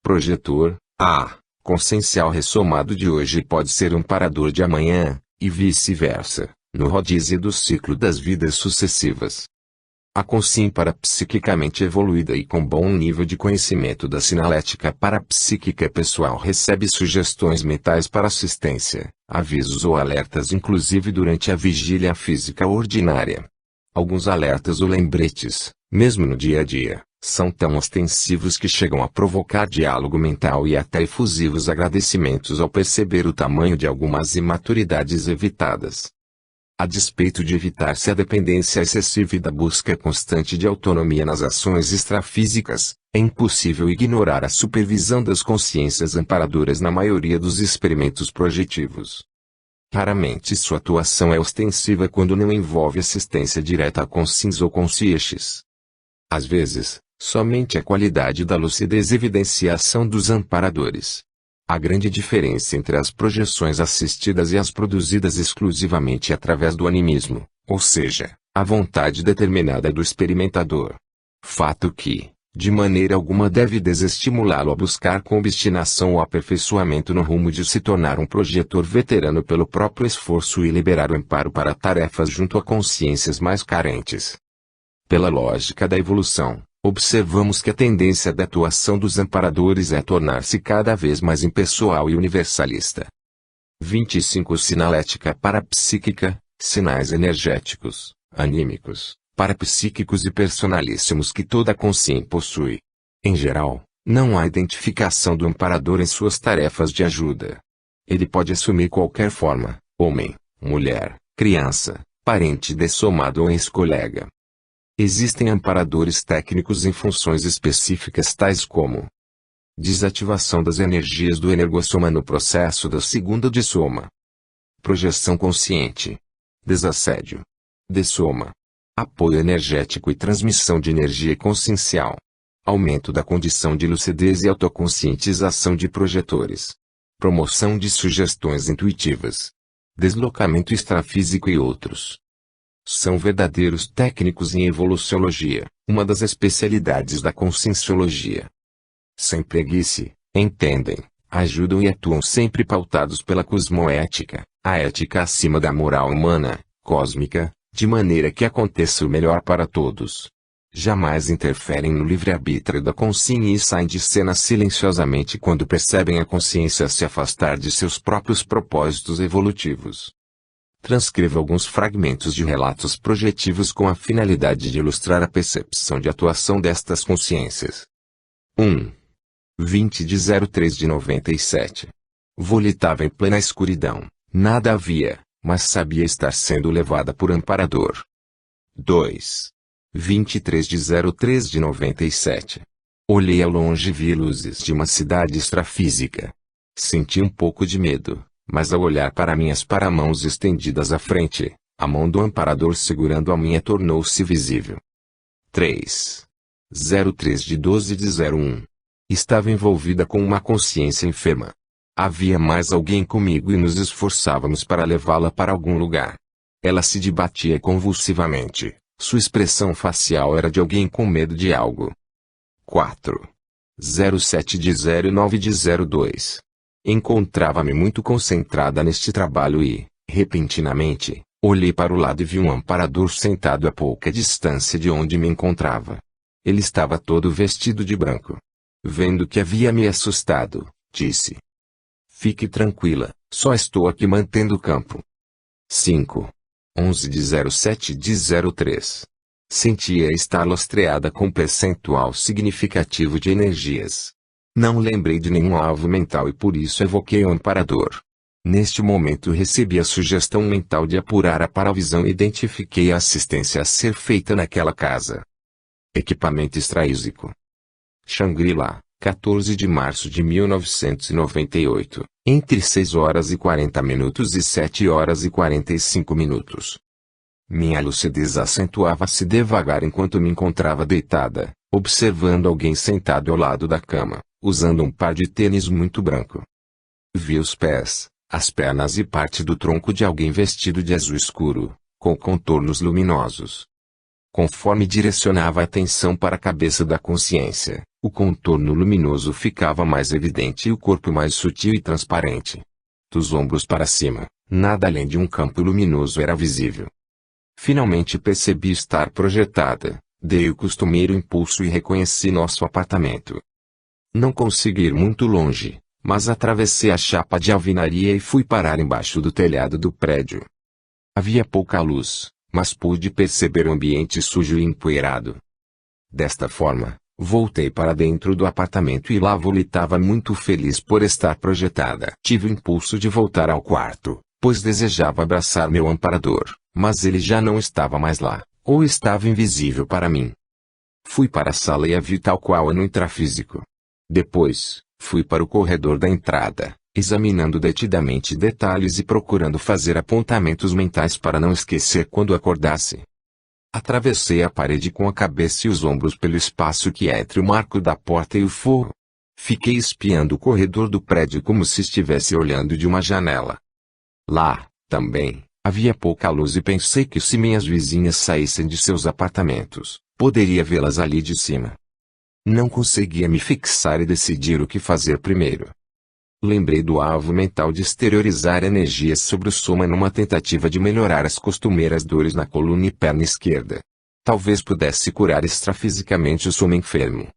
Projetor, consciencial ressomado de hoje pode ser amparador de amanhã, e vice-versa, no rodízio do ciclo das vidas sucessivas. A consciência parapsiquicamente evoluída e com bom nível de conhecimento da sinalética parapsíquica pessoal recebe sugestões mentais para assistência, avisos ou alertas inclusive durante a vigília física ordinária. Alguns alertas ou lembretes, mesmo no dia a dia, são tão ostensivos que chegam a provocar diálogo mental e até efusivos agradecimentos ao perceber o tamanho de algumas imaturidades evitadas. A despeito de evitar-se a dependência excessiva e da busca constante de autonomia nas ações extrafísicas, é impossível ignorar a supervisão das consciências amparadoras na maioria dos experimentos projetivos. Raramente sua atuação é ostensiva quando não envolve assistência direta a consciências ou consciências. Às vezes, somente a qualidade da lucidez evidencia a ação dos amparadores. A grande diferença entre as projeções assistidas e as produzidas exclusivamente através do animismo, ou seja, a vontade determinada do experimentador. Fato que, de maneira alguma deve desestimulá-lo a buscar com obstinação o aperfeiçoamento no rumo de se tornar um projetor veterano pelo próprio esforço e liberar o amparo para tarefas junto a consciências mais carentes. Pela lógica da evolução, observamos que a tendência da atuação dos amparadores é tornar-se cada vez mais impessoal e universalista. 25 Sinalética parapsíquica, sinais energéticos, anímicos, parapsíquicos e personalíssimos que toda consciência possui. Em geral, não há identificação do amparador em suas tarefas de ajuda. Ele pode assumir qualquer forma, homem, mulher, criança, parente dessomado ou ex-colega. Existem amparadores técnicos em funções específicas tais como desativação das energias do energossoma no processo da segunda dessoma, projeção consciente, desassédio, dessoma, apoio energético e transmissão de energia consciencial, aumento da condição de lucidez e autoconscientização de projetores, promoção de sugestões intuitivas, deslocamento extrafísico e outros. São verdadeiros técnicos em evoluciologia, uma das especialidades da conscienciologia. Sem preguiça, entendem, ajudam e atuam sempre pautados pela cosmoética, a ética acima da moral humana, cósmica, de maneira que aconteça o melhor para todos. Jamais interferem no livre-arbítrio da consciência e saem de cena silenciosamente quando percebem a consciência se afastar de seus próprios propósitos evolutivos. Transcreva alguns fragmentos de relatos projetivos com a finalidade de ilustrar a percepção de atuação destas consciências. 1. 20/03/97. Volitava em plena escuridão, nada havia, mas sabia estar sendo levada por amparador. 2. 23/03/97. Olhei ao longe e vi luzes de uma cidade extrafísica. Senti um pouco de medo. Mas ao olhar para minhas paramãos estendidas à frente, a mão do amparador segurando a minha tornou-se visível. 3. 03/12/01. Estava envolvida com uma consciência enferma. Havia mais alguém comigo e nos esforçávamos para levá-la para algum lugar. Ela se debatia convulsivamente, sua expressão facial era de alguém com medo de algo. 4. 07/09/02. Encontrava-me muito concentrada neste trabalho e, repentinamente, olhei para o lado e vi um amparador sentado a pouca distância de onde me encontrava. Ele estava todo vestido de branco. Vendo que havia me assustado, disse: "Fique tranquila, só estou aqui mantendo o campo." 5. 11/07/03. Sentia estar lastreada com um percentual significativo de energias. Não lembrei de nenhum alvo mental e por isso evoquei o amparador. Neste momento recebi a sugestão mental de apurar a paravisão e identifiquei a assistência a ser feita naquela casa. Equipamento extraísico. Shangri-La, 14 de março de 1998, entre 6h40 e 7h45. Minha lucidez acentuava-se devagar enquanto me encontrava deitada, observando alguém sentado ao lado da cama, usando um par de tênis muito branco. Vi os pés, as pernas e parte do tronco de alguém vestido de azul escuro, com contornos luminosos. Conforme direcionava a atenção para a cabeça da consciência, o contorno luminoso ficava mais evidente e o corpo mais sutil e transparente. Dos ombros para cima, nada além de um campo luminoso era visível. Finalmente percebi estar projetada, dei o costumeiro impulso e reconheci nosso apartamento. Não consegui ir muito longe, mas atravessei a chapa de alvenaria e fui parar embaixo do telhado do prédio. Havia pouca luz, mas pude perceber o ambiente sujo e empoeirado. Desta forma, voltei para dentro do apartamento e lá volitava muito feliz por estar projetada. Tive o impulso de voltar ao quarto, pois desejava abraçar meu amparador, mas ele já não estava mais lá, ou estava invisível para mim. Fui para a sala e a vi tal qual no intrafísico. Depois, fui para o corredor da entrada, examinando detidamente detalhes e procurando fazer apontamentos mentais para não esquecer quando acordasse. Atravessei a parede com a cabeça e os ombros pelo espaço que é entre o marco da porta e o forro. Fiquei espiando o corredor do prédio como se estivesse olhando de uma janela. Lá, também, havia pouca luz e pensei que se minhas vizinhas saíssem de seus apartamentos, poderia vê-las ali de cima. Não conseguia me fixar e decidir o que fazer primeiro. Lembrei do alvo mental de exteriorizar energias sobre o soma numa tentativa de melhorar as costumeiras dores na coluna e perna esquerda. Talvez pudesse curar extrafisicamente o soma enfermo.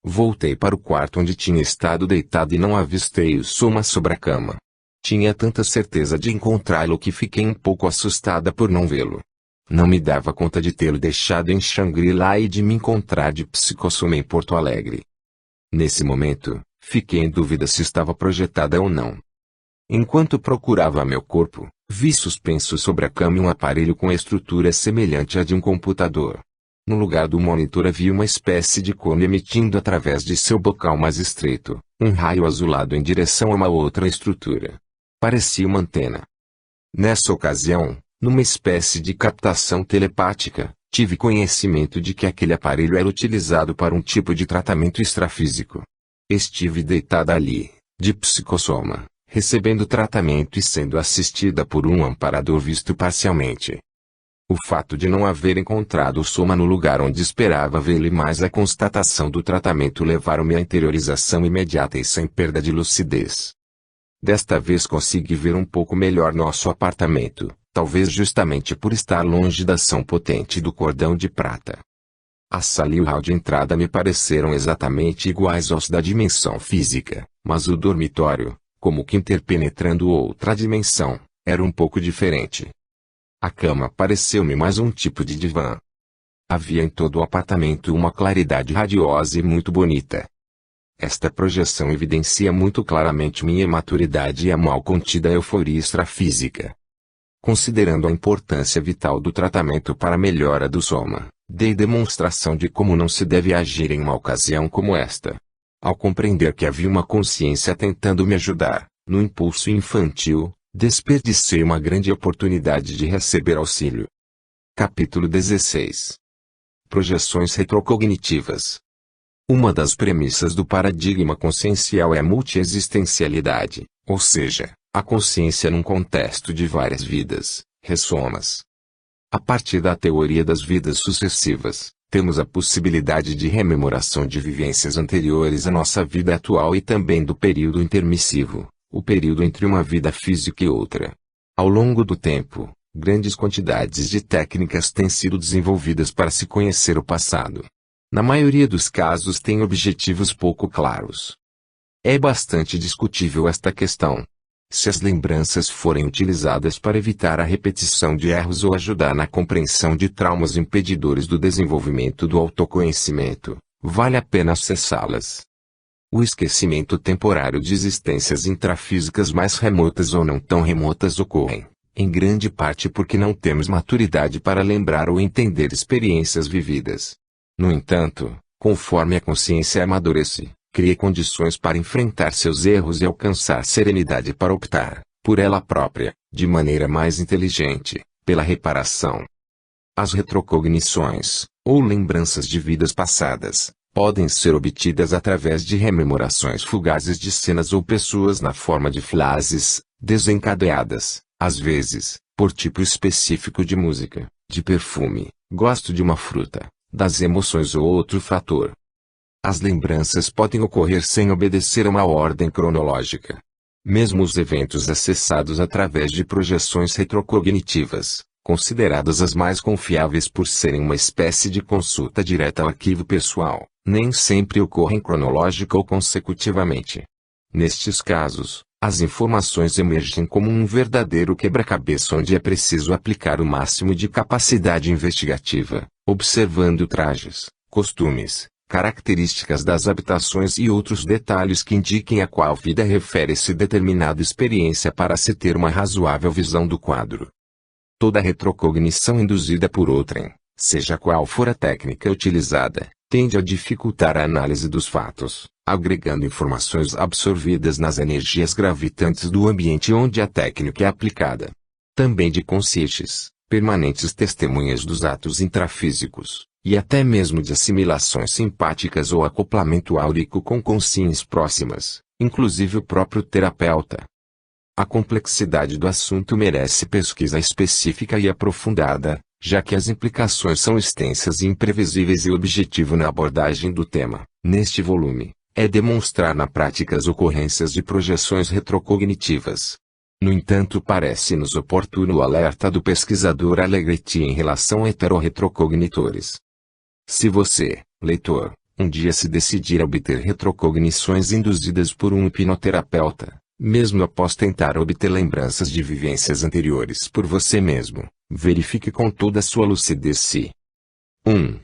Voltei para o quarto onde tinha estado deitado e não avistei o soma sobre a cama. Tinha tanta certeza de encontrá-lo que fiquei um pouco assustada por não vê-lo. Não me dava conta de tê-lo deixado em Xangri-Lá e de me encontrar de psicossoma em Porto Alegre. Nesse momento, fiquei em dúvida se estava projetada ou não. Enquanto procurava meu corpo, vi suspenso sobre a cama um aparelho com estrutura semelhante à de um computador. No lugar do monitor havia uma espécie de cone emitindo através de seu bocal mais estreito, um raio azulado em direção a uma outra estrutura. Parecia uma antena. Nessa ocasião, numa espécie de captação telepática, tive conhecimento de que aquele aparelho era utilizado para um tipo de tratamento extrafísico. Estive deitada ali, de psicossoma, recebendo tratamento e sendo assistida por um amparador visto parcialmente. O fato de não haver encontrado o soma no lugar onde esperava vê-lo e mais a constatação do tratamento levaram-me à interiorização imediata e sem perda de lucidez. Desta vez consegui ver um pouco melhor nosso apartamento, talvez justamente por estar longe da ação potente do cordão de prata. A sala e o hall de entrada me pareceram exatamente iguais aos da dimensão física, mas o dormitório, como que interpenetrando outra dimensão, era um pouco diferente. A cama pareceu-me mais um tipo de divã. Havia em todo o apartamento uma claridade radiosa e muito bonita. Esta projeção evidencia muito claramente minha imaturidade e a mal contida euforia extrafísica. Considerando a importância vital do tratamento para a melhora do soma, dei demonstração de como não se deve agir em uma ocasião como esta. Ao compreender que havia uma consciência tentando me ajudar, no impulso infantil, desperdicei uma grande oportunidade de receber auxílio. Capítulo 16. Projeções retrocognitivas. Uma das premissas do paradigma consciencial é a multiexistencialidade, ou seja, a consciência num contexto de várias vidas, ressomas. A partir da teoria das vidas sucessivas, temos a possibilidade de rememoração de vivências anteriores à nossa vida atual e também do período intermissivo, o período entre uma vida física e outra. Ao longo do tempo, grandes quantidades de técnicas têm sido desenvolvidas para se conhecer o passado. Na maioria dos casos têm objetivos pouco claros. É bastante discutível esta questão. Se as lembranças forem utilizadas para evitar a repetição de erros ou ajudar na compreensão de traumas impedidores do desenvolvimento do autoconhecimento, vale a pena acessá-las. O esquecimento temporário de existências intrafísicas mais remotas ou não tão remotas ocorrem, em grande parte porque não temos maturidade para lembrar ou entender experiências vividas. No entanto, conforme a consciência amadurece, cria condições para enfrentar seus erros e alcançar serenidade para optar, por ela própria, de maneira mais inteligente, pela reparação. As retrocognições, ou lembranças de vidas passadas, podem ser obtidas através de rememorações fugazes de cenas ou pessoas na forma de flashes, desencadeadas, às vezes, por tipo específico de música, de perfume, gosto de uma fruta, das emoções ou outro fator. As lembranças podem ocorrer sem obedecer a uma ordem cronológica. Mesmo os eventos acessados através de projeções retrocognitivas, consideradas as mais confiáveis por serem uma espécie de consulta direta ao arquivo pessoal, nem sempre ocorrem cronológica ou consecutivamente. Nestes casos, as informações emergem como um verdadeiro quebra-cabeça onde é preciso aplicar o máximo de capacidade investigativa, observando trajes, costumes, características das habitações e outros detalhes que indiquem a qual vida refere-se determinada experiência para se ter uma razoável visão do quadro. Toda retrocognição induzida por outrem, seja qual for a técnica utilizada, tende a dificultar a análise dos fatos, agregando informações absorvidas nas energias gravitantes do ambiente onde a técnica é aplicada. Também de conscientes, permanentes testemunhas dos atos intrafísicos, e até mesmo de assimilações simpáticas ou acoplamento áurico com consciências próximas, inclusive o próprio terapeuta. A complexidade do assunto merece pesquisa específica e aprofundada, já que as implicações são extensas e imprevisíveis e o objetivo na abordagem do tema, neste volume, é demonstrar na prática as ocorrências de projeções retrocognitivas. No entanto, parece-nos oportuno o alerta do pesquisador Allegretti em relação a heterorretrocognitores. Se você, leitor, um dia se decidir a obter retrocognições induzidas por um hipnoterapeuta, mesmo após tentar obter lembranças de vivências anteriores por você mesmo, verifique com toda a sua lucidez se 1.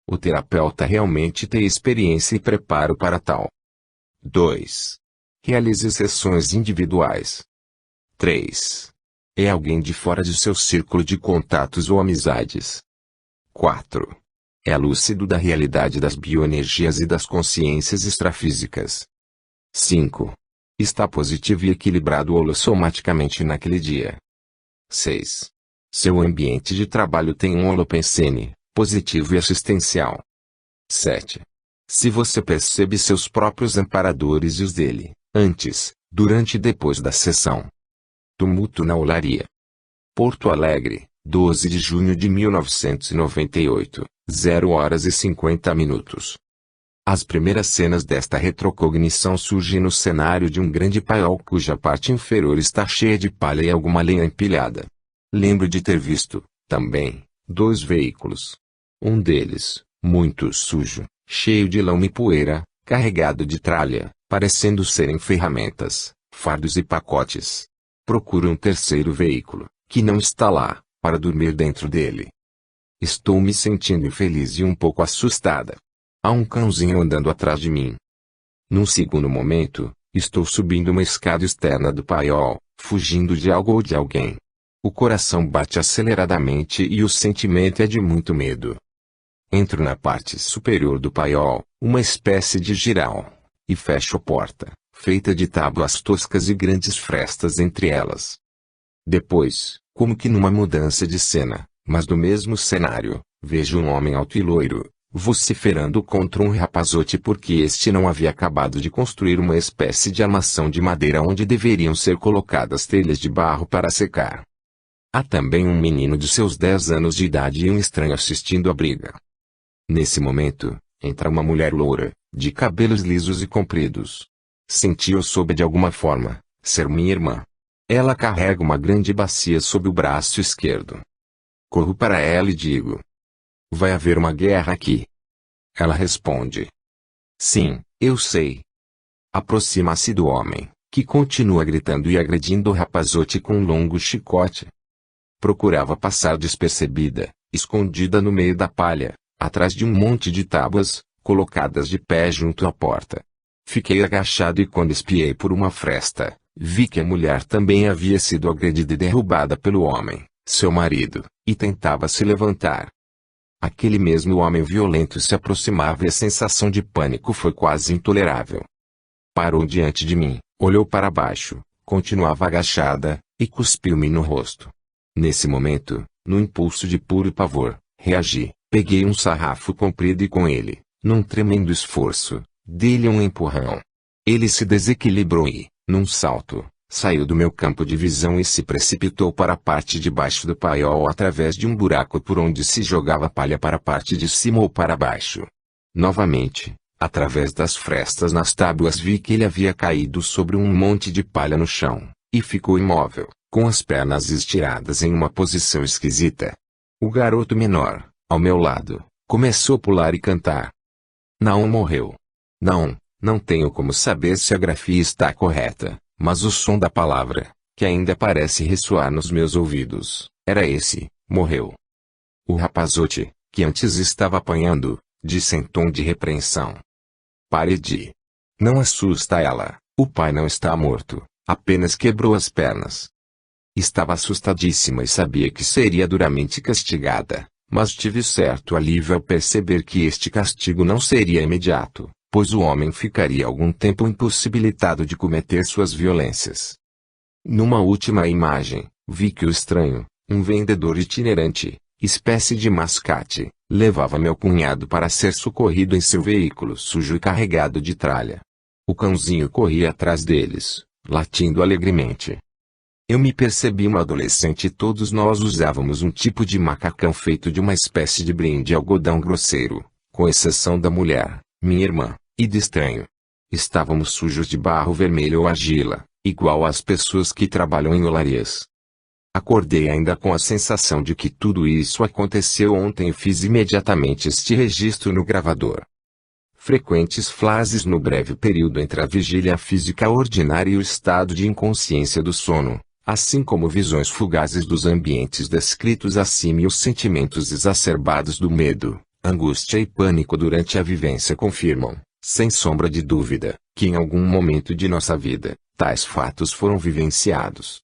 O terapeuta realmente tem experiência e preparo para tal. 2. Realize sessões individuais. 3. É alguém de fora de seu círculo de contatos ou amizades. 4. É lúcido da realidade das bioenergias e das consciências extrafísicas. 5. Está positivo e equilibrado holossomaticamente naquele dia. 6. Seu ambiente de trabalho tem um holopensene, positivo e assistencial. 7. Se você percebe seus próprios amparadores e os dele, antes, durante e depois da sessão. Tumulto na Olaria. Porto Alegre, 12 de junho de 1998, 0h50. As primeiras cenas desta retrocognição surgem no cenário de um grande paiol cuja parte inferior está cheia de palha e alguma lenha empilhada. Lembro de ter visto, também, 2 veículos. Um deles, muito sujo, cheio de lama e poeira, carregado de tralha, parecendo serem ferramentas, fardos e pacotes. Procuro um terceiro veículo, que não está lá, para dormir dentro dele. Estou me sentindo infeliz e um pouco assustada. Há um cãozinho andando atrás de mim. Num segundo momento, estou subindo uma escada externa do paiol, fugindo de algo ou de alguém. O coração bate aceleradamente e o sentimento é de muito medo. Entro na parte superior do paiol, uma espécie de giral, e fecho a porta, feita de tábuas toscas e grandes frestas entre elas. Depois, como que numa mudança de cena, mas do mesmo cenário, vejo um homem alto e loiro, vociferando contra um rapazote porque este não havia acabado de construir uma espécie de armação de madeira onde deveriam ser colocadas telhas de barro para secar. Há também um menino de seus 10 anos de idade e um estranho assistindo à briga. Nesse momento, entra uma mulher loura, de cabelos lisos e compridos. Senti ou soube de alguma forma, ser minha irmã. Ela carrega uma grande bacia sob o braço esquerdo. Corro para ela e digo: vai haver uma guerra aqui. Ela responde: sim, eu sei. Aproxima-se do homem, que continua gritando e agredindo o rapazote com um longo chicote. Procurava passar despercebida, escondida no meio da palha, atrás de um monte de tábuas, colocadas de pé junto à porta. Fiquei agachado e quando espiei por uma fresta, vi que a mulher também havia sido agredida e derrubada pelo homem, seu marido, e tentava se levantar. Aquele mesmo homem violento se aproximava e a sensação de pânico foi quase intolerável. Parou diante de mim, olhou para baixo, continuava agachada, e cuspiu-me no rosto. Nesse momento, no impulso de puro pavor, reagi, peguei um sarrafo comprido e com ele, num tremendo esforço, dei-lhe um empurrão. Ele se desequilibrou e, num salto, saiu do meu campo de visão e se precipitou para a parte de baixo do paiol através de um buraco por onde se jogava palha para a parte de cima ou para baixo. Novamente, através das frestas nas tábuas vi que ele havia caído sobre um monte de palha no chão, e ficou imóvel, com as pernas estiradas em uma posição esquisita. O garoto menor, ao meu lado, começou a pular e cantar. Não morreu. Não tenho como saber se a grafia está correta, mas o som da palavra, que ainda parece ressoar nos meus ouvidos, era esse: morreu. O rapazote, que antes estava apanhando, disse em tom de repreensão. Pare de. Não assusta ela, o pai não está morto, apenas quebrou as pernas. Estava assustadíssima e sabia que seria duramente castigada, mas tive certo alívio ao perceber que este castigo não seria imediato, pois o homem ficaria algum tempo impossibilitado de cometer suas violências. Numa última imagem, vi que o estranho, um vendedor itinerante, espécie de mascate, levava meu cunhado para ser socorrido em seu veículo sujo e carregado de tralha. O cãozinho corria atrás deles, latindo alegremente. Eu me percebi uma adolescente e todos nós usávamos um tipo de macacão feito de uma espécie de brim de algodão grosseiro, com exceção da mulher, minha irmã, e de estranho. Estávamos sujos de barro vermelho ou argila, igual às pessoas que trabalham em olarias. Acordei ainda com a sensação de que tudo isso aconteceu ontem e fiz imediatamente este registro no gravador. Frequentes frases no breve período entre a vigília física ordinária e o estado de inconsciência do sono, assim como visões fugazes dos ambientes descritos acima e os sentimentos exacerbados do medo, angústia e pânico durante a vivência confirmam, sem sombra de dúvida, que em algum momento de nossa vida, tais fatos foram vivenciados.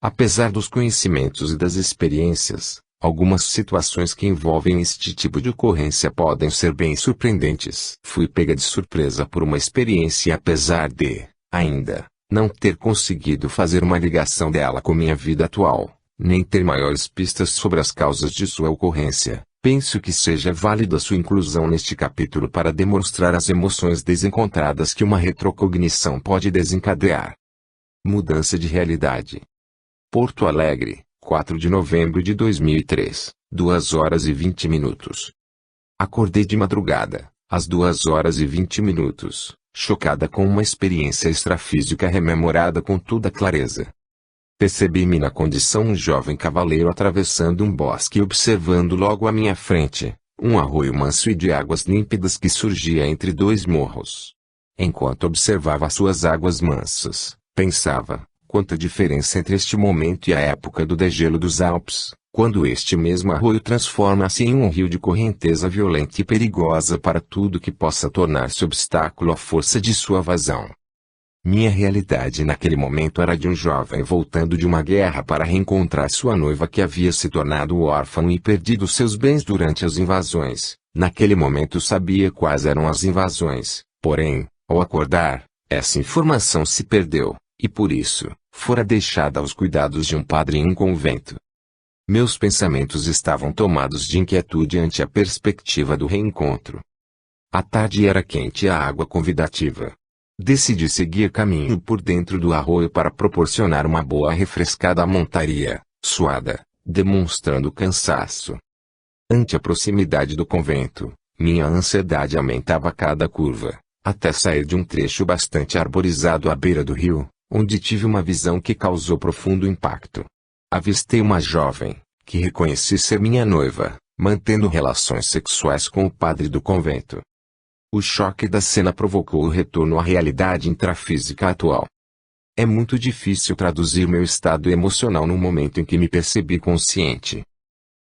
Apesar dos conhecimentos e das experiências, algumas situações que envolvem este tipo de ocorrência podem ser bem surpreendentes. Fui pega de surpresa por uma experiência e apesar de, ainda, não ter conseguido fazer uma ligação dela com minha vida atual, nem ter maiores pistas sobre as causas de sua ocorrência, penso que seja válida sua inclusão neste capítulo para demonstrar as emoções desencontradas que uma retrocognição pode desencadear. Mudança de realidade. Porto Alegre, 4 de novembro de 2003, 2h20. Acordei de madrugada, às 2h20, chocada com uma experiência extrafísica rememorada com toda clareza. Percebi-me na condição um jovem cavaleiro atravessando um bosque e observando logo à minha frente, um arroio manso e de águas límpidas que surgia entre dois morros. Enquanto observava suas águas mansas, pensava, quanta diferença entre este momento e a época do degelo dos Alpes, quando este mesmo arroio transforma-se em um rio de correnteza violenta e perigosa para tudo que possa tornar-se obstáculo à força de sua vazão. Minha realidade naquele momento era de um jovem voltando de uma guerra para reencontrar sua noiva que havia se tornado órfão e perdido seus bens durante as invasões. Naquele momento sabia quais eram as invasões, porém, ao acordar, essa informação se perdeu, e por isso, fora deixada aos cuidados de um padre em um convento. Meus pensamentos estavam tomados de inquietude ante a perspectiva do reencontro. A tarde era quente e a água convidativa. Decidi seguir caminho por dentro do arroio para proporcionar uma boa refrescada à montaria, suada, demonstrando cansaço. Ante a proximidade do convento, minha ansiedade aumentava a cada curva, até sair de um trecho bastante arborizado à beira do rio, onde tive uma visão que causou profundo impacto. Avistei uma jovem, que reconheci ser minha noiva, mantendo relações sexuais com o padre do convento. O choque da cena provocou o retorno à realidade intrafísica atual. É muito difícil traduzir meu estado emocional no momento em que me percebi consciente.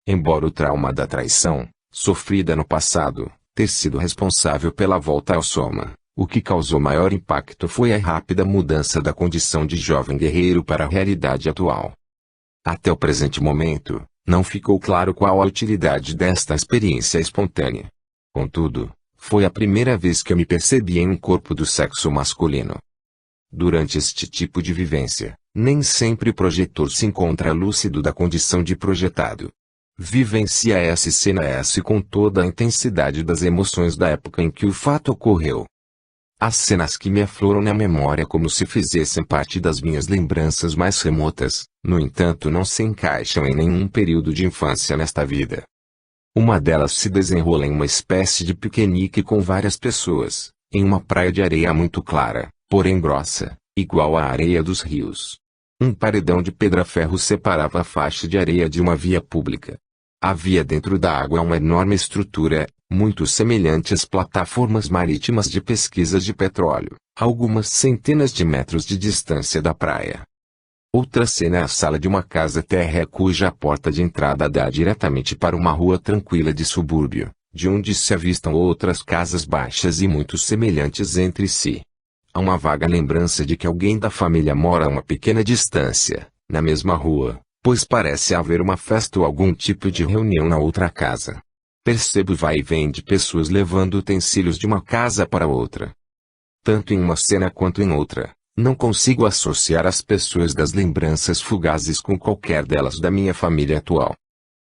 Embora o trauma da traição, sofrida no passado, ter sido responsável pela volta ao soma, o que causou maior impacto foi a rápida mudança da condição de jovem guerreiro para a realidade atual. Até o presente momento, não ficou claro qual a utilidade desta experiência espontânea. Contudo, foi a primeira vez que eu me percebi em um corpo do sexo masculino. Durante este tipo de vivência, nem sempre o projetor se encontra lúcido da condição de projetado. Vivencia essa cena com toda a intensidade das emoções da época em que o fato ocorreu. As cenas que me afloram na memória como se fizessem parte das minhas lembranças mais remotas, no entanto não se encaixam em nenhum período de infância nesta vida. Uma delas se desenrola em uma espécie de piquenique com várias pessoas, em uma praia de areia muito clara, porém grossa, igual à areia dos rios. Um paredão de pedra-ferro separava a faixa de areia de uma via pública. Havia dentro da água uma enorme estrutura, muito semelhante às plataformas marítimas de pesquisa de petróleo, a algumas centenas de metros de distância da praia. Outra cena é a sala de uma casa térrea cuja porta de entrada dá diretamente para uma rua tranquila de subúrbio, de onde se avistam outras casas baixas e muito semelhantes entre si. Há uma vaga lembrança de que alguém da família mora a uma pequena distância, na mesma rua, pois parece haver uma festa ou algum tipo de reunião na outra casa. Percebo vai e vem de pessoas levando utensílios de uma casa para outra. Tanto em uma cena quanto em outra, não consigo associar as pessoas das lembranças fugazes com qualquer delas da minha família atual.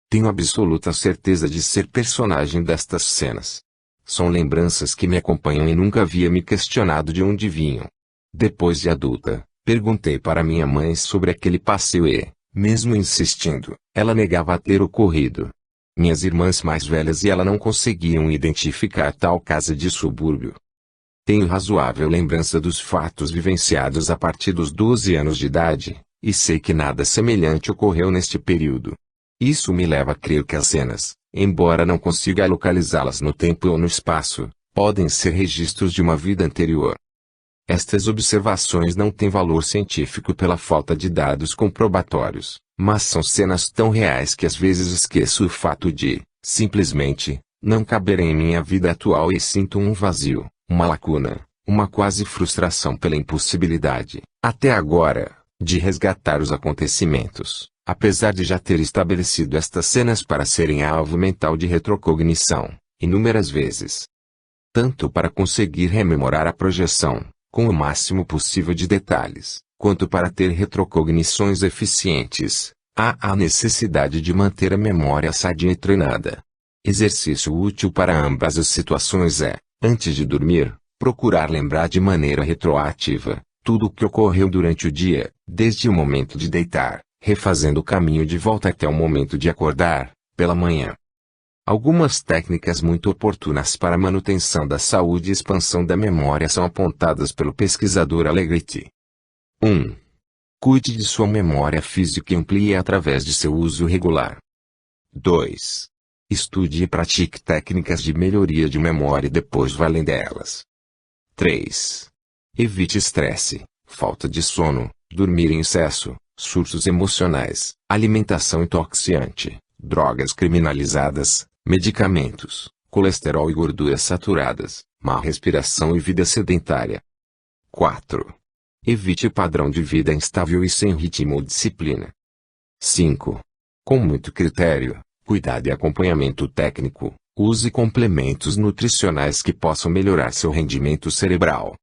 Tenho absoluta certeza de ser personagem destas cenas. São lembranças que me acompanham e nunca havia me questionado de onde vinham. Depois de adulta, perguntei para minha mãe sobre aquele passeio e, mesmo insistindo, ela negava a ter ocorrido. Minhas irmãs mais velhas e ela não conseguiam identificar tal casa de subúrbio. Tenho razoável lembrança dos fatos vivenciados a partir dos 12 anos de idade, e sei que nada semelhante ocorreu neste período. Isso me leva a crer que as cenas, embora não consiga localizá-las no tempo ou no espaço, podem ser registros de uma vida anterior. Estas observações não têm valor científico pela falta de dados comprobatórios, mas são cenas tão reais que às vezes esqueço o fato de, simplesmente, não caberem em minha vida atual e sinto um vazio, uma lacuna, uma quase frustração pela impossibilidade, até agora, de resgatar os acontecimentos, apesar de já ter estabelecido estas cenas para serem alvo mental de retrocognição, inúmeras vezes. Tanto para conseguir rememorar a projeção, com o máximo possível de detalhes, quanto para ter retrocognições eficientes, há a necessidade de manter a memória sadia e treinada. Exercício útil para ambas as situações é, antes de dormir, procurar lembrar de maneira retroativa tudo o que ocorreu durante o dia, desde o momento de deitar, refazendo o caminho de volta até o momento de acordar, pela manhã. Algumas técnicas muito oportunas para a manutenção da saúde e expansão da memória são apontadas pelo pesquisador Allegretti. 1. Cuide de sua memória física e amplie-a através de seu uso regular. 2. Estude e pratique técnicas de melhoria de memória e depois vá além delas. 3. Evite estresse, falta de sono, dormir em excesso, surtos emocionais, alimentação intoxicante, drogas criminalizadas, medicamentos, colesterol e gorduras saturadas, má respiração e vida sedentária. 4. Evite padrão de vida instável e sem ritmo ou disciplina. 5. Com muito critério, cuidado e acompanhamento técnico, use complementos nutricionais que possam melhorar seu rendimento cerebral.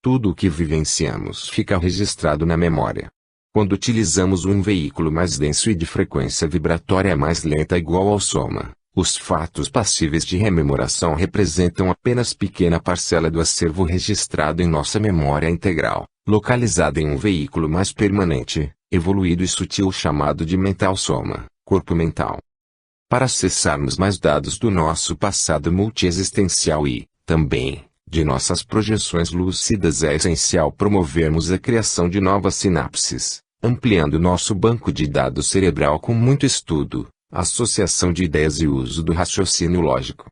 Tudo o que vivenciamos fica registrado na memória. Quando utilizamos um veículo mais denso e de frequência vibratória mais lenta igual ao soma, os fatos passíveis de rememoração representam apenas pequena parcela do acervo registrado em nossa memória integral, localizada em um veículo mais permanente, evoluído e sutil chamado de mental soma, corpo mental. Para acessarmos mais dados do nosso passado multiexistencial e, também, de nossas projeções lúcidas é essencial promovermos a criação de novas sinapses, ampliando nosso banco de dados cerebral com muito estudo, associação de ideias e uso do raciocínio lógico.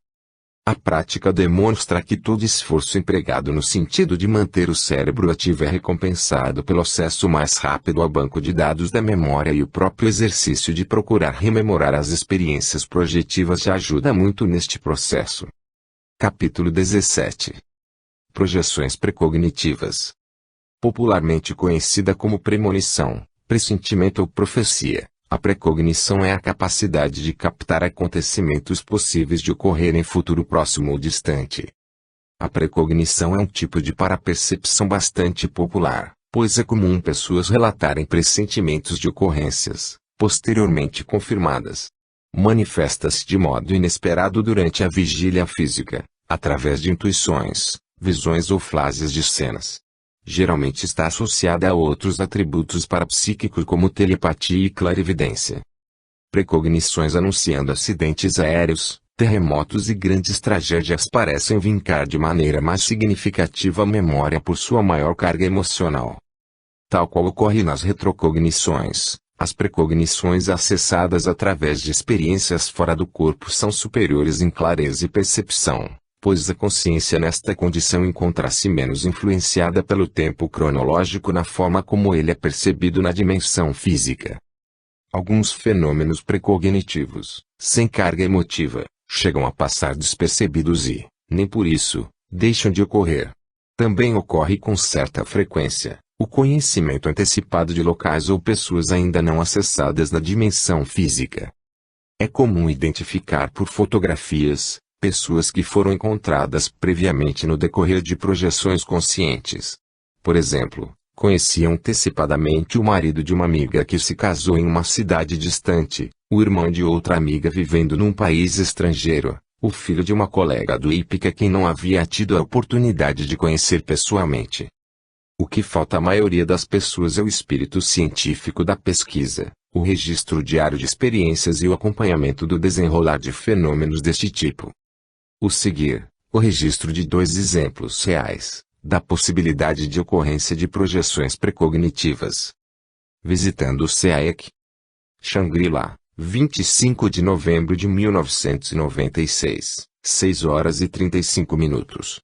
A prática demonstra que todo esforço empregado no sentido de manter o cérebro ativo é recompensado pelo acesso mais rápido ao banco de dados da memória e o próprio exercício de procurar rememorar as experiências projetivas já ajuda muito neste processo. Capítulo 17. Projeções precognitivas. Popularmente conhecida como premonição, pressentimento ou profecia, a precognição é a capacidade de captar acontecimentos possíveis de ocorrer em futuro próximo ou distante. A precognição é um tipo de parapercepção bastante popular, pois é comum pessoas relatarem pressentimentos de ocorrências, posteriormente confirmadas. Manifesta-se de modo inesperado durante a vigília física, através de intuições, visões ou flashes de cenas. Geralmente está associada a outros atributos parapsíquicos como telepatia e clarividência. Precognições anunciando acidentes aéreos, terremotos e grandes tragédias parecem vincar de maneira mais significativa a memória por sua maior carga emocional. Tal qual ocorre nas retrocognições, as precognições acessadas através de experiências fora do corpo são superiores em clareza e percepção, pois a consciência nesta condição encontra-se menos influenciada pelo tempo cronológico na forma como ele é percebido na dimensão física. Alguns fenômenos precognitivos, sem carga emotiva, chegam a passar despercebidos e, nem por isso, deixam de ocorrer. Também ocorre com certa frequência o conhecimento antecipado de locais ou pessoas ainda não acessadas na dimensão física. É comum identificar por fotografias pessoas que foram encontradas previamente no decorrer de projeções conscientes. Por exemplo, conhecia antecipadamente o marido de uma amiga que se casou em uma cidade distante, o irmão de outra amiga vivendo num país estrangeiro, o filho de uma colega do IPIC a quem não havia tido a oportunidade de conhecer pessoalmente. O que falta à maioria das pessoas é o espírito científico da pesquisa, o registro diário de experiências e o acompanhamento do desenrolar de fenômenos deste tipo. O seguir, o registro de 2 exemplos reais, da possibilidade de ocorrência de projeções precognitivas. Visitando o SEAEC. Shangri-La, 25 de novembro de 1996, 6 horas e 35 minutos.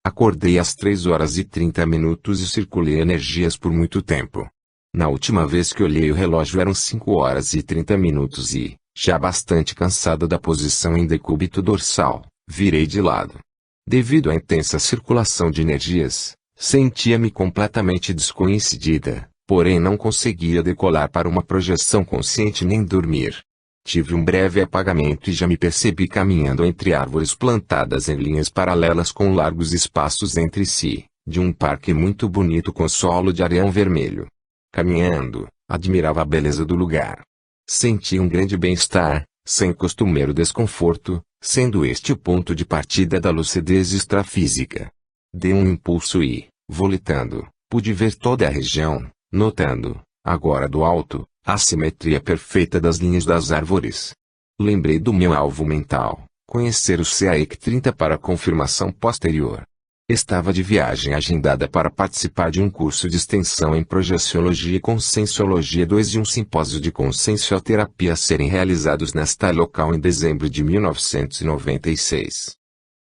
Acordei às 3 horas e 30 minutos e circulei energias por muito tempo. Na última vez que olhei o relógio eram 5 horas e 30 minutos e, já bastante cansado da posição em decúbito dorsal, virei de lado. Devido à intensa circulação de energias, sentia-me completamente descoincidida, porém não conseguia decolar para uma projeção consciente nem dormir. Tive um breve apagamento e já me percebi caminhando entre árvores plantadas em linhas paralelas com largos espaços entre si, de um parque muito bonito com solo de areião vermelho. Caminhando, admirava a beleza do lugar. Senti um grande bem-estar, sem costumeiro desconforto, sendo este o ponto de partida da lucidez extrafísica. Dei um impulso e, volitando, pude ver toda a região, notando, agora do alto, a simetria perfeita das linhas das árvores. Lembrei do meu alvo mental, conhecer o SEAEC 30 para confirmação posterior. Estava de viagem agendada para participar de um curso de extensão em Projeciologia e Conscienciologia 2 e um simpósio de consciencioterapia a serem realizados nesta local em dezembro de 1996.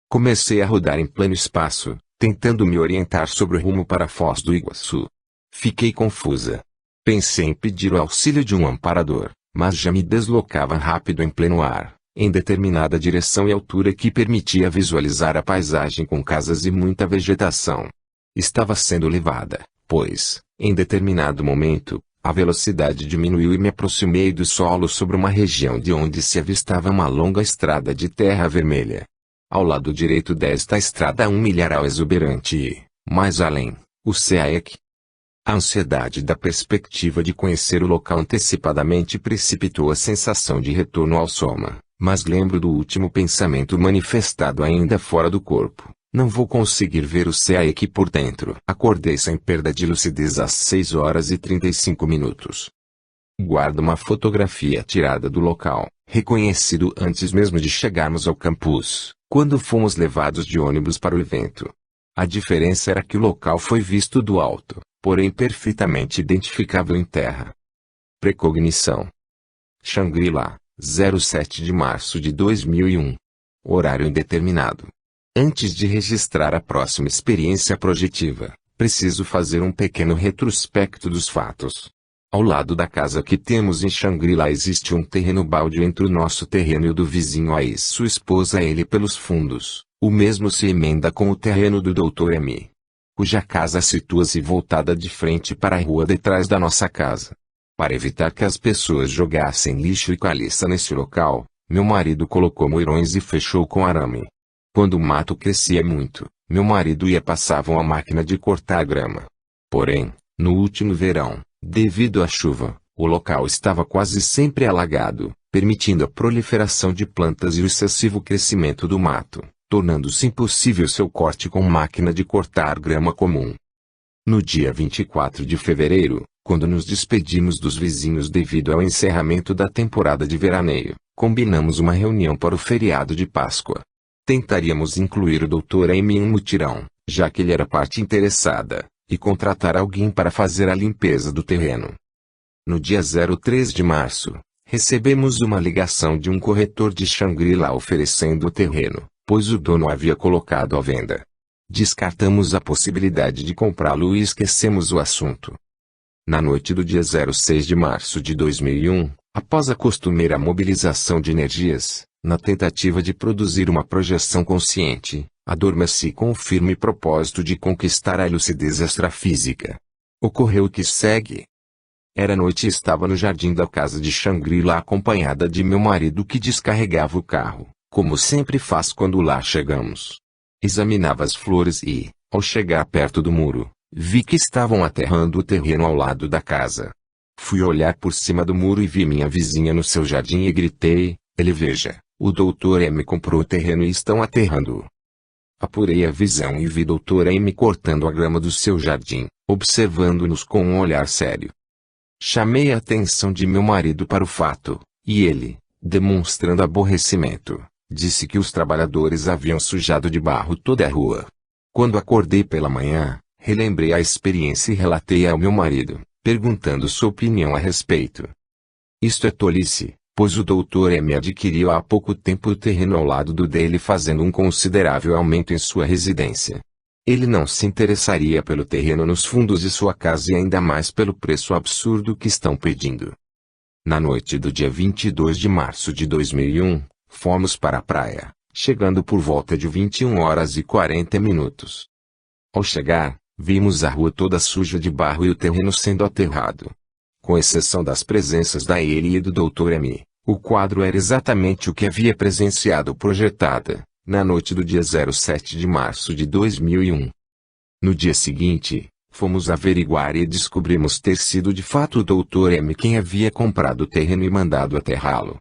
Comecei a rodar em pleno espaço, tentando me orientar sobre o rumo para Foz do Iguaçu. Fiquei confusa. Pensei em pedir o auxílio de um amparador, mas já me deslocava rápido em pleno ar, em determinada direção e altura que permitia visualizar a paisagem com casas e muita vegetação. Estava sendo levada, pois, em determinado momento, a velocidade diminuiu e me aproximei do solo sobre uma região de onde se avistava uma longa estrada de terra vermelha. Ao lado direito desta estrada um milharal exuberante e, mais além, o SEAEC. A ansiedade da perspectiva de conhecer o local antecipadamente precipitou a sensação de retorno ao soma, mas lembro do último pensamento manifestado ainda fora do corpo: não vou conseguir ver o SEAEC por dentro. Acordei sem perda de lucidez às 6 horas e 35 minutos. Guardo uma fotografia tirada do local, reconhecido antes mesmo de chegarmos ao campus, quando fomos levados de ônibus para o evento. A diferença era que o local foi visto do alto, porém perfeitamente identificável em terra. Precognição. Shangri-La, 07 de março de 2001. Horário indeterminado. Antes de registrar a próxima experiência projetiva, preciso fazer um pequeno retrospecto dos fatos. Ao lado da casa que temos em Shangri-La existe um terreno baldio entre o nosso terreno e o do vizinho A e sua esposa ele pelos fundos. O mesmo se emenda com o terreno do Dr. M, cuja casa situa-se voltada de frente para a rua detrás da nossa casa. Para evitar que as pessoas jogassem lixo e caliça nesse local, meu marido colocou moirões e fechou com arame. Quando o mato crescia muito, meu marido e passava uma máquina de cortar grama. Porém, no último verão, devido à chuva, o local estava quase sempre alagado, permitindo a proliferação de plantas e o excessivo crescimento do mato. tornando-se impossível seu corte com máquina de cortar grama comum. No dia 24 de fevereiro, quando nos despedimos dos vizinhos devido ao encerramento da temporada de veraneio, combinamos uma reunião para o feriado de Páscoa. Tentaríamos incluir o Dr. M em um mutirão, já que ele era parte interessada, e contratar alguém para fazer a limpeza do terreno. No dia 03 de março, recebemos uma ligação de um corretor de Xangri-Lá oferecendo o terreno, pois o dono havia colocado à venda. Descartamos a possibilidade de comprá-lo e esquecemos o assunto. Na noite do dia 06 de março de 2001, após a costumeira mobilização de energias, na tentativa de produzir uma projeção consciente, adormeci com o firme propósito de conquistar a lucidez extrafísica. Ocorreu o que segue. Era noite e estava no jardim da casa de Xangri-Lá acompanhada de meu marido que descarregava o carro, como sempre faz quando lá chegamos. Examinava as flores e, ao chegar perto do muro, vi que estavam aterrando o terreno ao lado da casa. Fui olhar por cima do muro e vi minha vizinha no seu jardim e gritei: "Ele veja, o Dr. M comprou o terreno e estão aterrando-o." Apurei a visão e vi Dr. M cortando a grama do seu jardim, observando-nos com um olhar sério. Chamei a atenção de meu marido para o fato, e ele, demonstrando aborrecimento, disse que os trabalhadores haviam sujado de barro toda a rua. Quando acordei pela manhã, relembrei a experiência e relatei ao meu marido, perguntando sua opinião a respeito. Isto é tolice, pois o Dr. M adquiriu há pouco tempo o terreno ao lado do dele fazendo um considerável aumento em sua residência. Ele não se interessaria pelo terreno nos fundos de sua casa e ainda mais pelo preço absurdo que estão pedindo. Na noite do dia 22 de março de 2001, fomos para a praia, chegando por volta de 21h40. Ao chegar, vimos a rua toda suja de barro e o terreno sendo aterrado. Com exceção das presenças da ele e do Dr. M, o quadro era exatamente o que havia presenciado projetada, na noite do dia 07 de março de 2001. No dia seguinte, fomos averiguar e descobrimos ter sido de fato o Dr. M quem havia comprado o terreno e mandado aterrá-lo.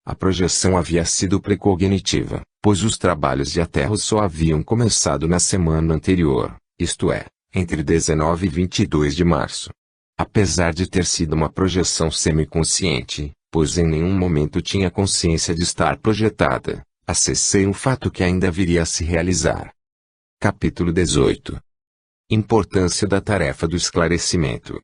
A projeção havia sido precognitiva, pois os trabalhos de aterro só haviam começado na semana anterior, isto é, entre 19 e 22 de março. Apesar de ter sido uma projeção semiconsciente, pois em nenhum momento tinha consciência de estar projetada, acessei um fato que ainda viria a se realizar. Capítulo 18. Importância da tarefa do esclarecimento.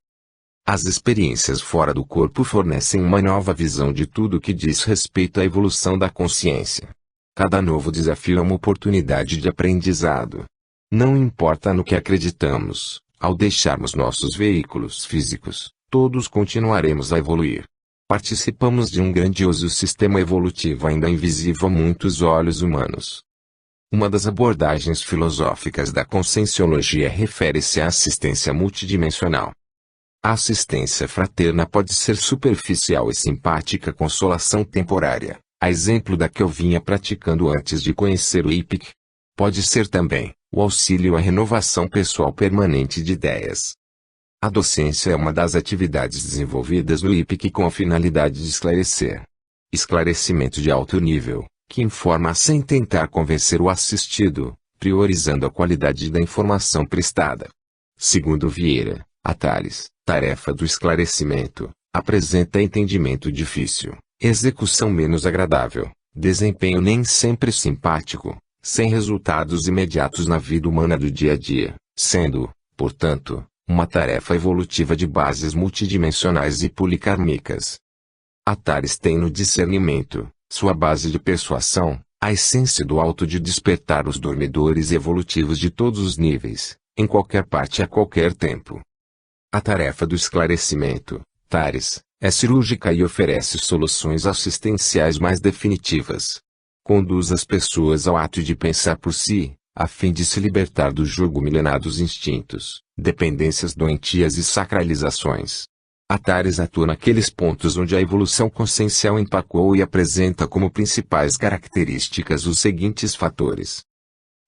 As experiências fora do corpo fornecem uma nova visão de tudo que diz respeito à evolução da consciência. Cada novo desafio é uma oportunidade de aprendizado. Não importa no que acreditamos, ao deixarmos nossos veículos físicos, todos continuaremos a evoluir. Participamos de um grandioso sistema evolutivo ainda invisível a muitos olhos humanos. Uma das abordagens filosóficas da conscienciologia refere-se à assistência multidimensional. A assistência fraterna pode ser superficial e simpática consolação temporária, a exemplo da que eu vinha praticando antes de conhecer o IPIC. Pode ser também o auxílio à renovação pessoal permanente de ideias. A docência é uma das atividades desenvolvidas no IPIC com a finalidade de esclarecer. Esclarecimento de alto nível, que informa sem tentar convencer o assistido, priorizando a qualidade da informação prestada. Segundo Vieira, a tarefa do esclarecimento, apresenta entendimento difícil, execução menos agradável, desempenho nem sempre simpático, sem resultados imediatos na vida humana do dia a dia, sendo, portanto, uma tarefa evolutiva de bases multidimensionais e polikármicas. A Tares tem no discernimento, sua base de persuasão, a essência do alto de despertar os dormidores evolutivos de todos os níveis, em qualquer parte a qualquer tempo. A tarefa do esclarecimento, Tares, é cirúrgica e oferece soluções assistenciais mais definitivas. Conduz as pessoas ao ato de pensar por si, a fim de se libertar do jugo milenar dos instintos, dependências doentias e sacralizações. A Tares atua naqueles pontos onde a evolução consciencial empacou e apresenta como principais características os seguintes fatores.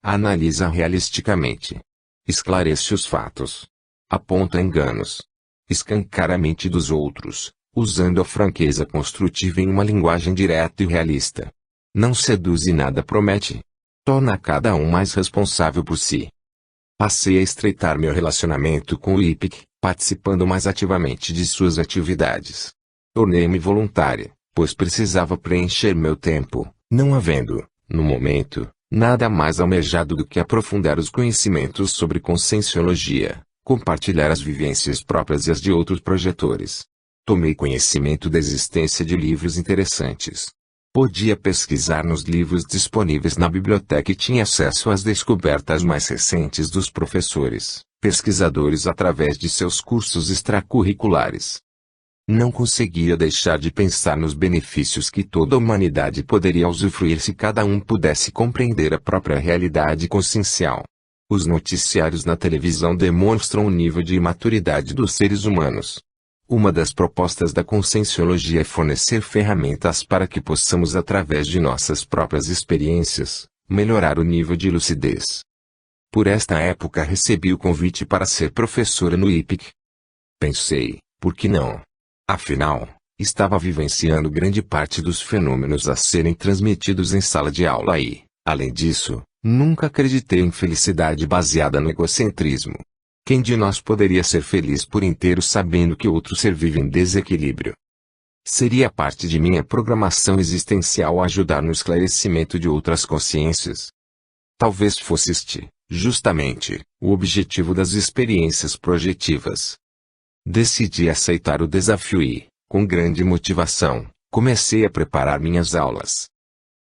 Analisa realisticamente. Esclarece os fatos. Aponta enganos. Escancara a mente dos outros, usando a franqueza construtiva em uma linguagem direta e realista. Não seduz e nada promete. torna cada um mais responsável por si. Passei a estreitar meu relacionamento com o IPIC, participando mais ativamente de suas atividades. Tornei-me voluntária, pois precisava preencher meu tempo, não havendo, no momento, nada mais almejado do que aprofundar os conhecimentos sobre conscienciologia, compartilhar as vivências próprias e as de outros projetores. Tomei conhecimento da existência de livros interessantes. Podia pesquisar nos livros disponíveis na biblioteca e tinha acesso às descobertas mais recentes dos professores, pesquisadores através de seus cursos extracurriculares. Não conseguia deixar de pensar nos benefícios que toda a humanidade poderia usufruir se cada um pudesse compreender a própria realidade consciencial. Os noticiários na televisão demonstram o nível de imaturidade dos seres humanos. Uma das propostas da conscienciologia é fornecer ferramentas para que possamos, através de nossas próprias experiências, melhorar o nível de lucidez. Por esta época recebi o convite para ser professora no IPIC. Pensei, por que não? Afinal, estava vivenciando grande parte dos fenômenos a serem transmitidos em sala de aula e, além disso, nunca acreditei em felicidade baseada no egocentrismo. Quem de nós poderia ser feliz por inteiro sabendo que outro ser vive em desequilíbrio? Seria parte de minha programação existencial ajudar no esclarecimento de outras consciências. Talvez fosse este, justamente, o objetivo das experiências projetivas. Decidi aceitar o desafio e, com grande motivação, comecei a preparar minhas aulas.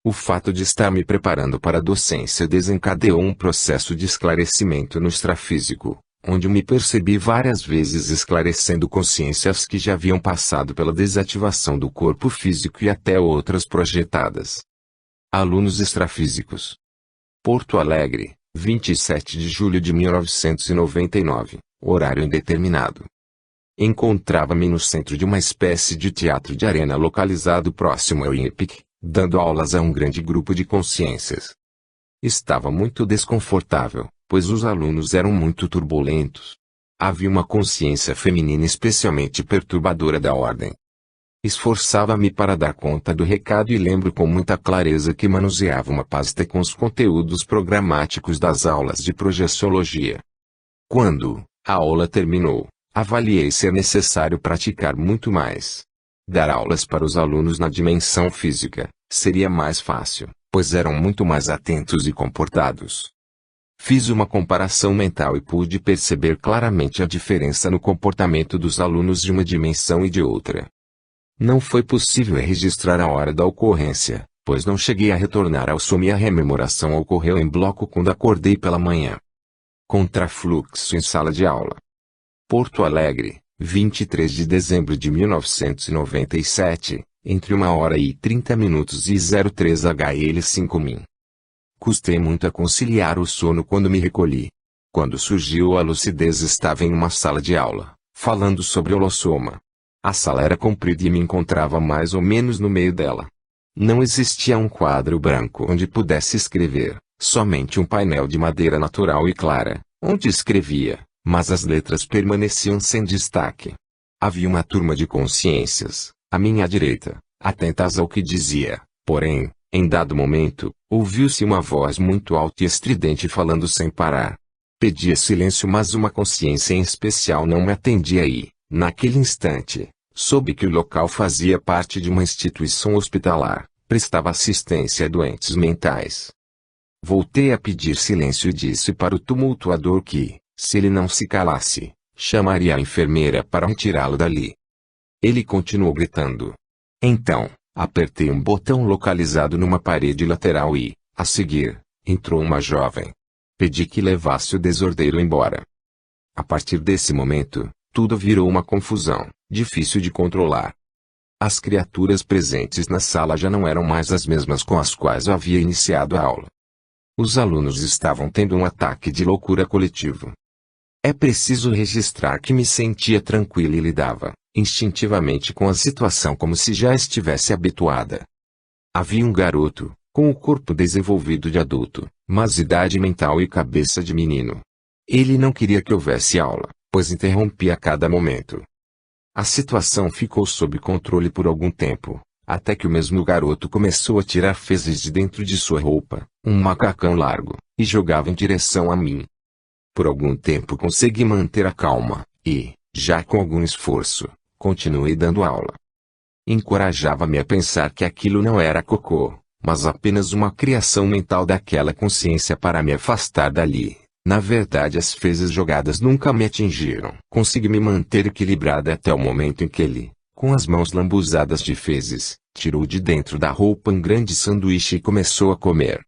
O fato de estar me preparando para a docência desencadeou um processo de esclarecimento no extrafísico, onde me percebi várias vezes esclarecendo consciências que já haviam passado pela desativação do corpo físico e até outras projetadas. Alunos extrafísicos. Porto Alegre, 27 de julho de 1999, horário indeterminado. Encontrava-me no centro de uma espécie de teatro de arena localizado próximo ao IPIC, dando aulas a um grande grupo de consciências. Estava muito desconfortável, pois os alunos eram muito turbulentos. Havia uma consciência feminina especialmente perturbadora da ordem. Esforçava-me para dar conta do recado e lembro com muita clareza que manuseava uma pasta com os conteúdos programáticos das aulas de projeciologia. Quando a aula terminou, avaliei ser necessário praticar muito mais. Dar aulas para os alunos na dimensão física seria mais fácil, pois eram muito mais atentos e comportados. Fiz uma comparação mental e pude perceber claramente a diferença no comportamento dos alunos de uma dimensão e de outra. Não foi possível registrar a hora da ocorrência, pois não cheguei a retornar ao sono e a rememoração ocorreu em bloco quando acordei pela manhã. Contrafluxo em sala de aula. Porto Alegre, 23 de dezembro de 1997, entre 1h30 e 03 HL 5000. Custei muito a conciliar o sono quando me recolhi. Quando surgiu a lucidez estava em uma sala de aula, falando sobre holossoma. A sala era comprida e me encontrava mais ou menos no meio dela. Não existia um quadro branco onde pudesse escrever, somente um painel de madeira natural e clara, onde escrevia, mas as letras permaneciam sem destaque. Havia uma turma de consciências, à minha direita, atentas ao que dizia, porém, em dado momento, ouviu-se uma voz muito alta e estridente falando sem parar. Pedia silêncio, mas uma consciência em especial não me atendia e, naquele instante, soube que o local fazia parte de uma instituição hospitalar, prestava assistência a doentes mentais. Voltei a pedir silêncio e disse para o tumultuador que, se ele não se calasse, chamaria a enfermeira para retirá-lo dali. Ele continuou gritando. Então, apertei um botão localizado numa parede lateral e, a seguir, entrou uma jovem. Pedi que levasse o desordeiro embora. A partir desse momento, tudo virou uma confusão, difícil de controlar. As criaturas presentes na sala já não eram mais as mesmas com as quais eu havia iniciado a aula. Os alunos estavam tendo um ataque de loucura coletivo. É preciso registrar que me sentia tranquila e lidava, instintivamente com a situação como se já estivesse habituada. Havia um garoto, com o corpo desenvolvido de adulto, mas idade mental e cabeça de menino. Ele não queria que houvesse aula, pois interrompia a cada momento. A situação ficou sob controle por algum tempo, até que o mesmo garoto começou a tirar fezes de dentro de sua roupa, um macacão largo, e jogava em direção a mim. Por algum tempo consegui manter a calma, e, já com algum esforço, continuei dando aula. Encorajava-me a pensar que aquilo não era cocô, mas apenas uma criação mental daquela consciência para me afastar dali. Na verdade, as fezes jogadas nunca me atingiram. Consegui me manter equilibrada até o momento em que ele, com as mãos lambuzadas de fezes, tirou de dentro da roupa um grande sanduíche e começou a comer.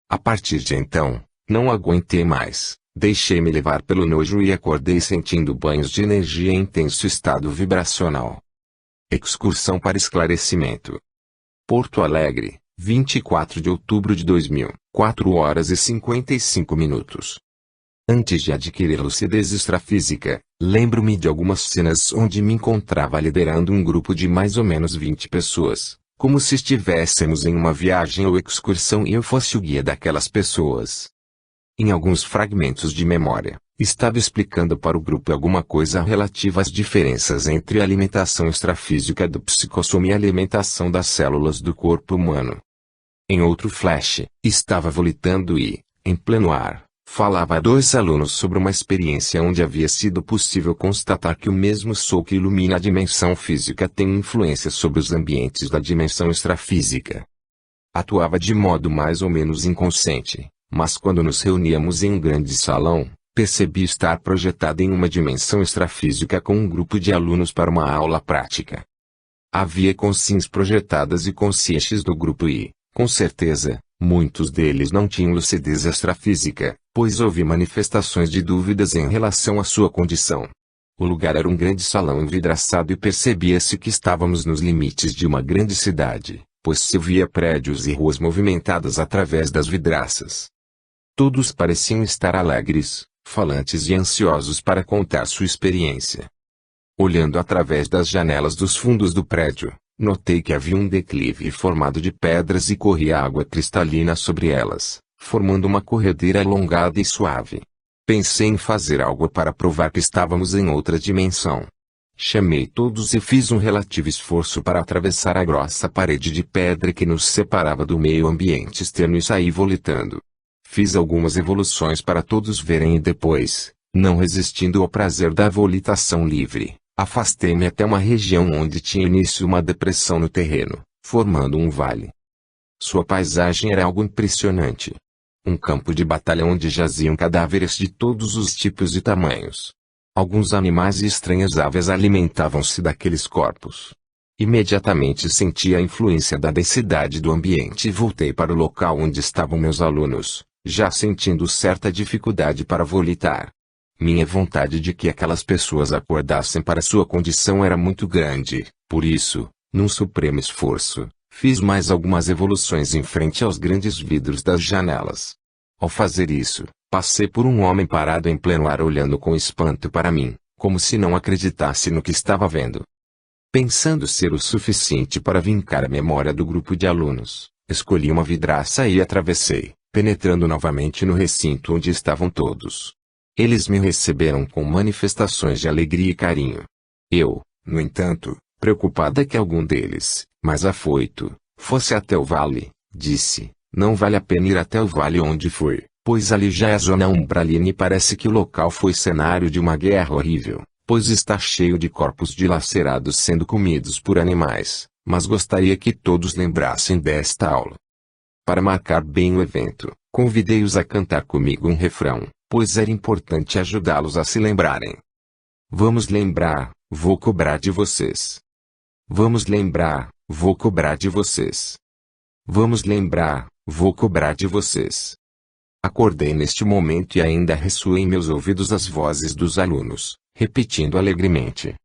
A partir de então, não aguentei mais. Deixei-me levar pelo nojo e acordei sentindo banhos de energia em intenso estado vibracional. Excursão para esclarecimento. Porto Alegre, 24 de outubro de 2000, 4 horas e 55 minutos. Antes de adquirir lucidez extrafísica, lembro-me de algumas cenas onde me encontrava liderando um grupo de mais ou menos 20 pessoas, como se estivéssemos em uma viagem ou excursão e eu fosse o guia daquelas pessoas. Em alguns fragmentos de memória, estava explicando para o grupo alguma coisa relativa às diferenças entre a alimentação extrafísica do psicossoma e a alimentação das células do corpo humano. Em outro flash, estava volitando e, em pleno ar, falava a 2 alunos sobre uma experiência onde havia sido possível constatar que o mesmo sol que ilumina a dimensão física tem influência sobre os ambientes da dimensão extrafísica. Atuava de modo mais ou menos inconsciente, mas quando nos reuníamos em um grande salão, percebi estar projetada em uma dimensão extrafísica com um grupo de alunos para uma aula prática. Havia consciências projetadas e conscientes do grupo e, com certeza, muitos deles não tinham lucidez extrafísica, pois houve manifestações de dúvidas em relação à sua condição. O lugar era um grande salão envidraçado e percebia-se que estávamos nos limites de uma grande cidade, pois se via prédios e ruas movimentadas através das vidraças. Todos pareciam estar alegres, falantes e ansiosos para contar sua experiência. Olhando através das janelas dos fundos do prédio, notei que havia um declive formado de pedras e corria água cristalina sobre elas, formando uma corredeira alongada e suave. Pensei em fazer algo para provar que estávamos em outra dimensão. Chamei todos e fiz um relativo esforço para atravessar a grossa parede de pedra que nos separava do meio ambiente externo e saí volitando. Fiz algumas evoluções para todos verem e depois, não resistindo ao prazer da volitação livre, afastei-me até uma região onde tinha início uma depressão no terreno, formando um vale. Sua paisagem era algo impressionante. Um campo de batalha onde jaziam cadáveres de todos os tipos e tamanhos. Alguns animais e estranhas aves alimentavam-se daqueles corpos. Imediatamente senti a influência da densidade do ambiente e voltei para o local onde estavam meus alunos, já sentindo certa dificuldade para volitar. Minha vontade de que aquelas pessoas acordassem para sua condição era muito grande, por isso, num supremo esforço, fiz mais algumas evoluções em frente aos grandes vidros das janelas. Ao fazer isso, passei por um homem parado em pleno ar olhando com espanto para mim, como se não acreditasse no que estava vendo. Pensando ser o suficiente para vincar a memória do grupo de alunos, escolhi uma vidraça e atravessei, penetrando novamente no recinto onde estavam todos. Eles me receberam com manifestações de alegria e carinho. Eu, no entanto, preocupada que algum deles, mais afoito, fosse até o vale, disse, não vale a pena ir até o vale onde foi, pois ali já é a zona umbralina e parece que o local foi cenário de uma guerra horrível, pois está cheio de corpos dilacerados sendo comidos por animais, mas gostaria que todos lembrassem desta aula. Para marcar bem o evento, convidei-os a cantar comigo um refrão, pois era importante ajudá-los a se lembrarem. Vamos lembrar, vou cobrar de vocês. Vamos lembrar, vou cobrar de vocês. Vamos lembrar, vou cobrar de vocês. Acordei neste momento e ainda ressoam em meus ouvidos as vozes dos alunos, repetindo alegremente.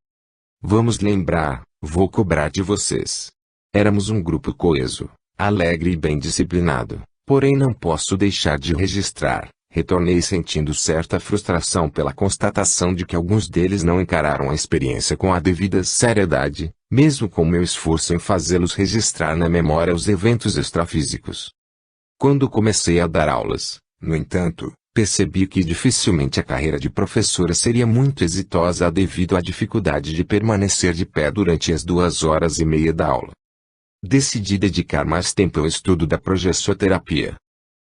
Vamos lembrar, vou cobrar de vocês. Éramos um grupo coeso, alegre e bem disciplinado, porém não posso deixar de registrar. Retornei sentindo certa frustração pela constatação de que alguns deles não encararam a experiência com a devida seriedade, mesmo com meu esforço em fazê-los registrar na memória os eventos extrafísicos. Quando comecei a dar aulas, no entanto, percebi que dificilmente a carreira de professora seria muito exitosa devido à dificuldade de permanecer de pé durante as 2 horas e meia da aula. Decidi dedicar mais tempo ao estudo da progessoterapia.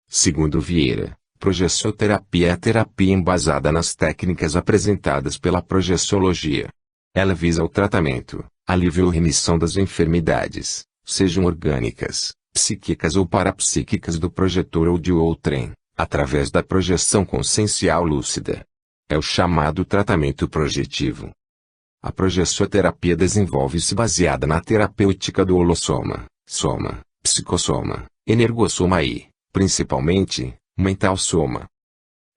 Segundo Vieira, progessoterapia é a terapia embasada nas técnicas apresentadas pela projeciologia. Ela visa o tratamento, alívio ou remissão das enfermidades, sejam orgânicas, psíquicas ou parapsíquicas do projetor ou de outrem, através da projeção consciencial lúcida. É o chamado tratamento projetivo. A progessoterapia desenvolve-se baseada na terapêutica do holossoma, soma, psicossoma, energossoma e, principalmente, mental soma.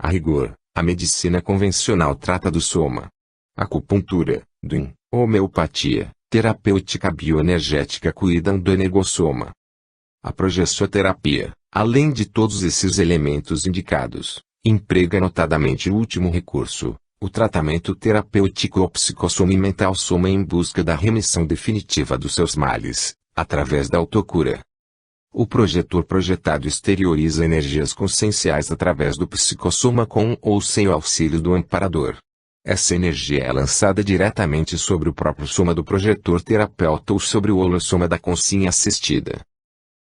A rigor, a medicina convencional trata do soma. Acupuntura, do yin, homeopatia, terapêutica bioenergética cuidam do energossoma. A progessoterapia, além de todos esses elementos indicados, emprega notadamente o último recurso, o tratamento terapêutico ou psicossoma e mental soma em busca da remissão definitiva dos seus males, através da autocura. O projetor projetado exterioriza energias conscienciais através do psicossoma com ou sem o auxílio do amparador. Essa energia é lançada diretamente sobre o próprio soma do projetor terapeuta ou sobre o holossoma da consciência assistida.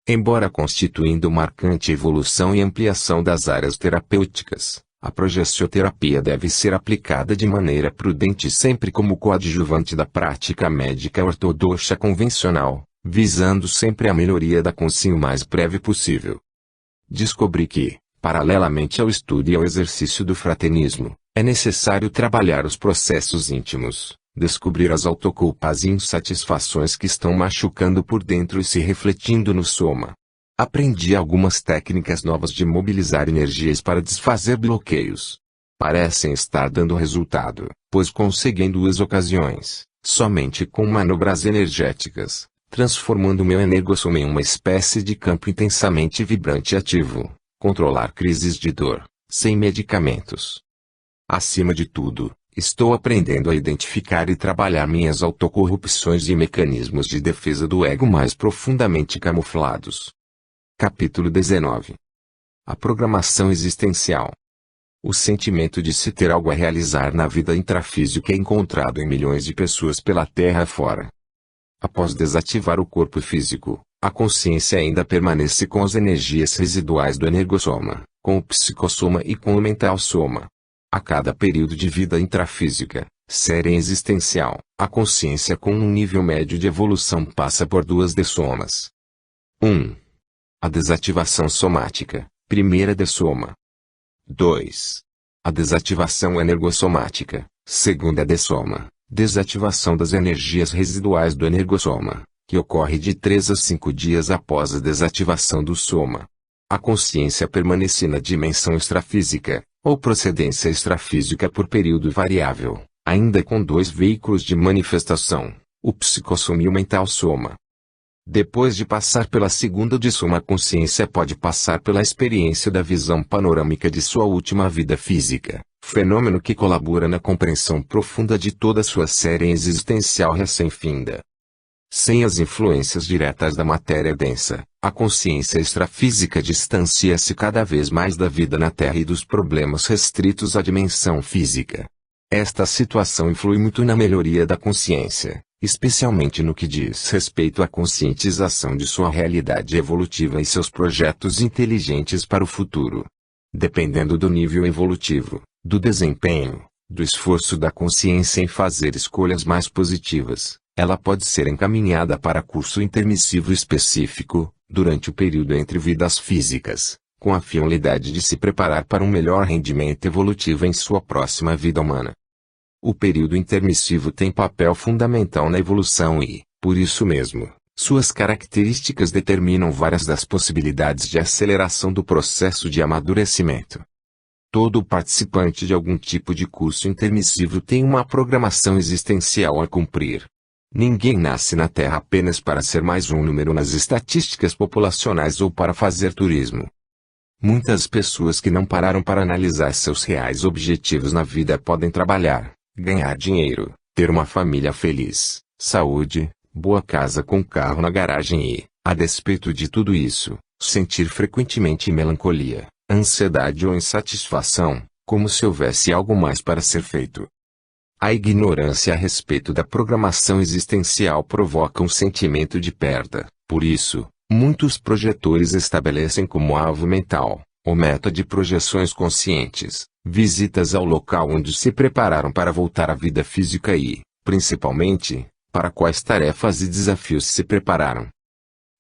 Embora constituindo marcante evolução e ampliação das áreas terapêuticas, a progessoterapia deve ser aplicada de maneira prudente sempre como coadjuvante da prática médica ortodoxa convencional, visando sempre a melhoria da consciência o mais breve possível. Descobri que, paralelamente ao estudo e ao exercício do fraternismo, é necessário trabalhar os processos íntimos, descobrir as autoculpas e insatisfações que estão machucando por dentro e se refletindo no soma. Aprendi algumas técnicas novas de mobilizar energias para desfazer bloqueios. Parecem estar dando resultado, pois consegui em 2 ocasiões, somente com manobras energéticas, transformando meu energossoma em uma espécie de campo intensamente vibrante e ativo, controlar crises de dor, sem medicamentos. Acima de tudo, estou aprendendo a identificar e trabalhar minhas autocorrupções e mecanismos de defesa do ego mais profundamente camuflados. Capítulo 19. A programação existencial. O sentimento de se ter algo a realizar na vida intrafísica é encontrado em milhões de pessoas pela terra fora. Após desativar o corpo físico, a consciência ainda permanece com as energias residuais do energossoma, com o psicossoma e com o mental soma. A cada período de vida intrafísica, série existencial, a consciência com um nível médio de evolução passa por 2 dessomas. 1. A desativação somática, primeira dessoma. 2. A desativação energossomática, segunda dessoma, desativação das energias residuais do energossoma, que ocorre de 3 a 5 dias após a desativação do soma. A consciência permanece na dimensão extrafísica, ou procedência extrafísica por período variável, ainda com 2 veículos de manifestação, o psicossoma e o mental soma. Depois de passar pela segunda dessoma, a consciência pode passar pela experiência da visão panorâmica de sua última vida física, fenômeno que colabora na compreensão profunda de toda sua série existencial recém-finda. Sem as influências diretas da matéria densa, a consciência extrafísica distancia-se cada vez mais da vida na Terra e dos problemas restritos à dimensão física. Esta situação influi muito na melhoria da consciência, especialmente no que diz respeito à conscientização de sua realidade evolutiva e seus projetos inteligentes para o futuro. Dependendo do nível evolutivo, do desempenho, do esforço da consciência em fazer escolhas mais positivas, ela pode ser encaminhada para curso intermissivo específico, durante o período entre vidas físicas, com a finalidade de se preparar para um melhor rendimento evolutivo em sua próxima vida humana. O período intermissivo tem papel fundamental na evolução e, por isso mesmo, suas características determinam várias das possibilidades de aceleração do processo de amadurecimento. Todo participante de algum tipo de curso intermissivo tem uma programação existencial a cumprir. Ninguém nasce na Terra apenas para ser mais um número nas estatísticas populacionais ou para fazer turismo. Muitas pessoas que não pararam para analisar seus reais objetivos na vida podem trabalhar, ganhar dinheiro, ter uma família feliz, saúde, boa casa com carro na garagem e, a despeito de tudo isso, sentir frequentemente melancolia, ansiedade ou insatisfação, como se houvesse algo mais para ser feito. A ignorância a respeito da programação existencial provoca um sentimento de perda, Por isso, muitos projetores estabelecem como alvo mental, ou meta de projeções conscientes, visitas ao local onde se prepararam para voltar à vida física e, principalmente, para quais tarefas e desafios se prepararam.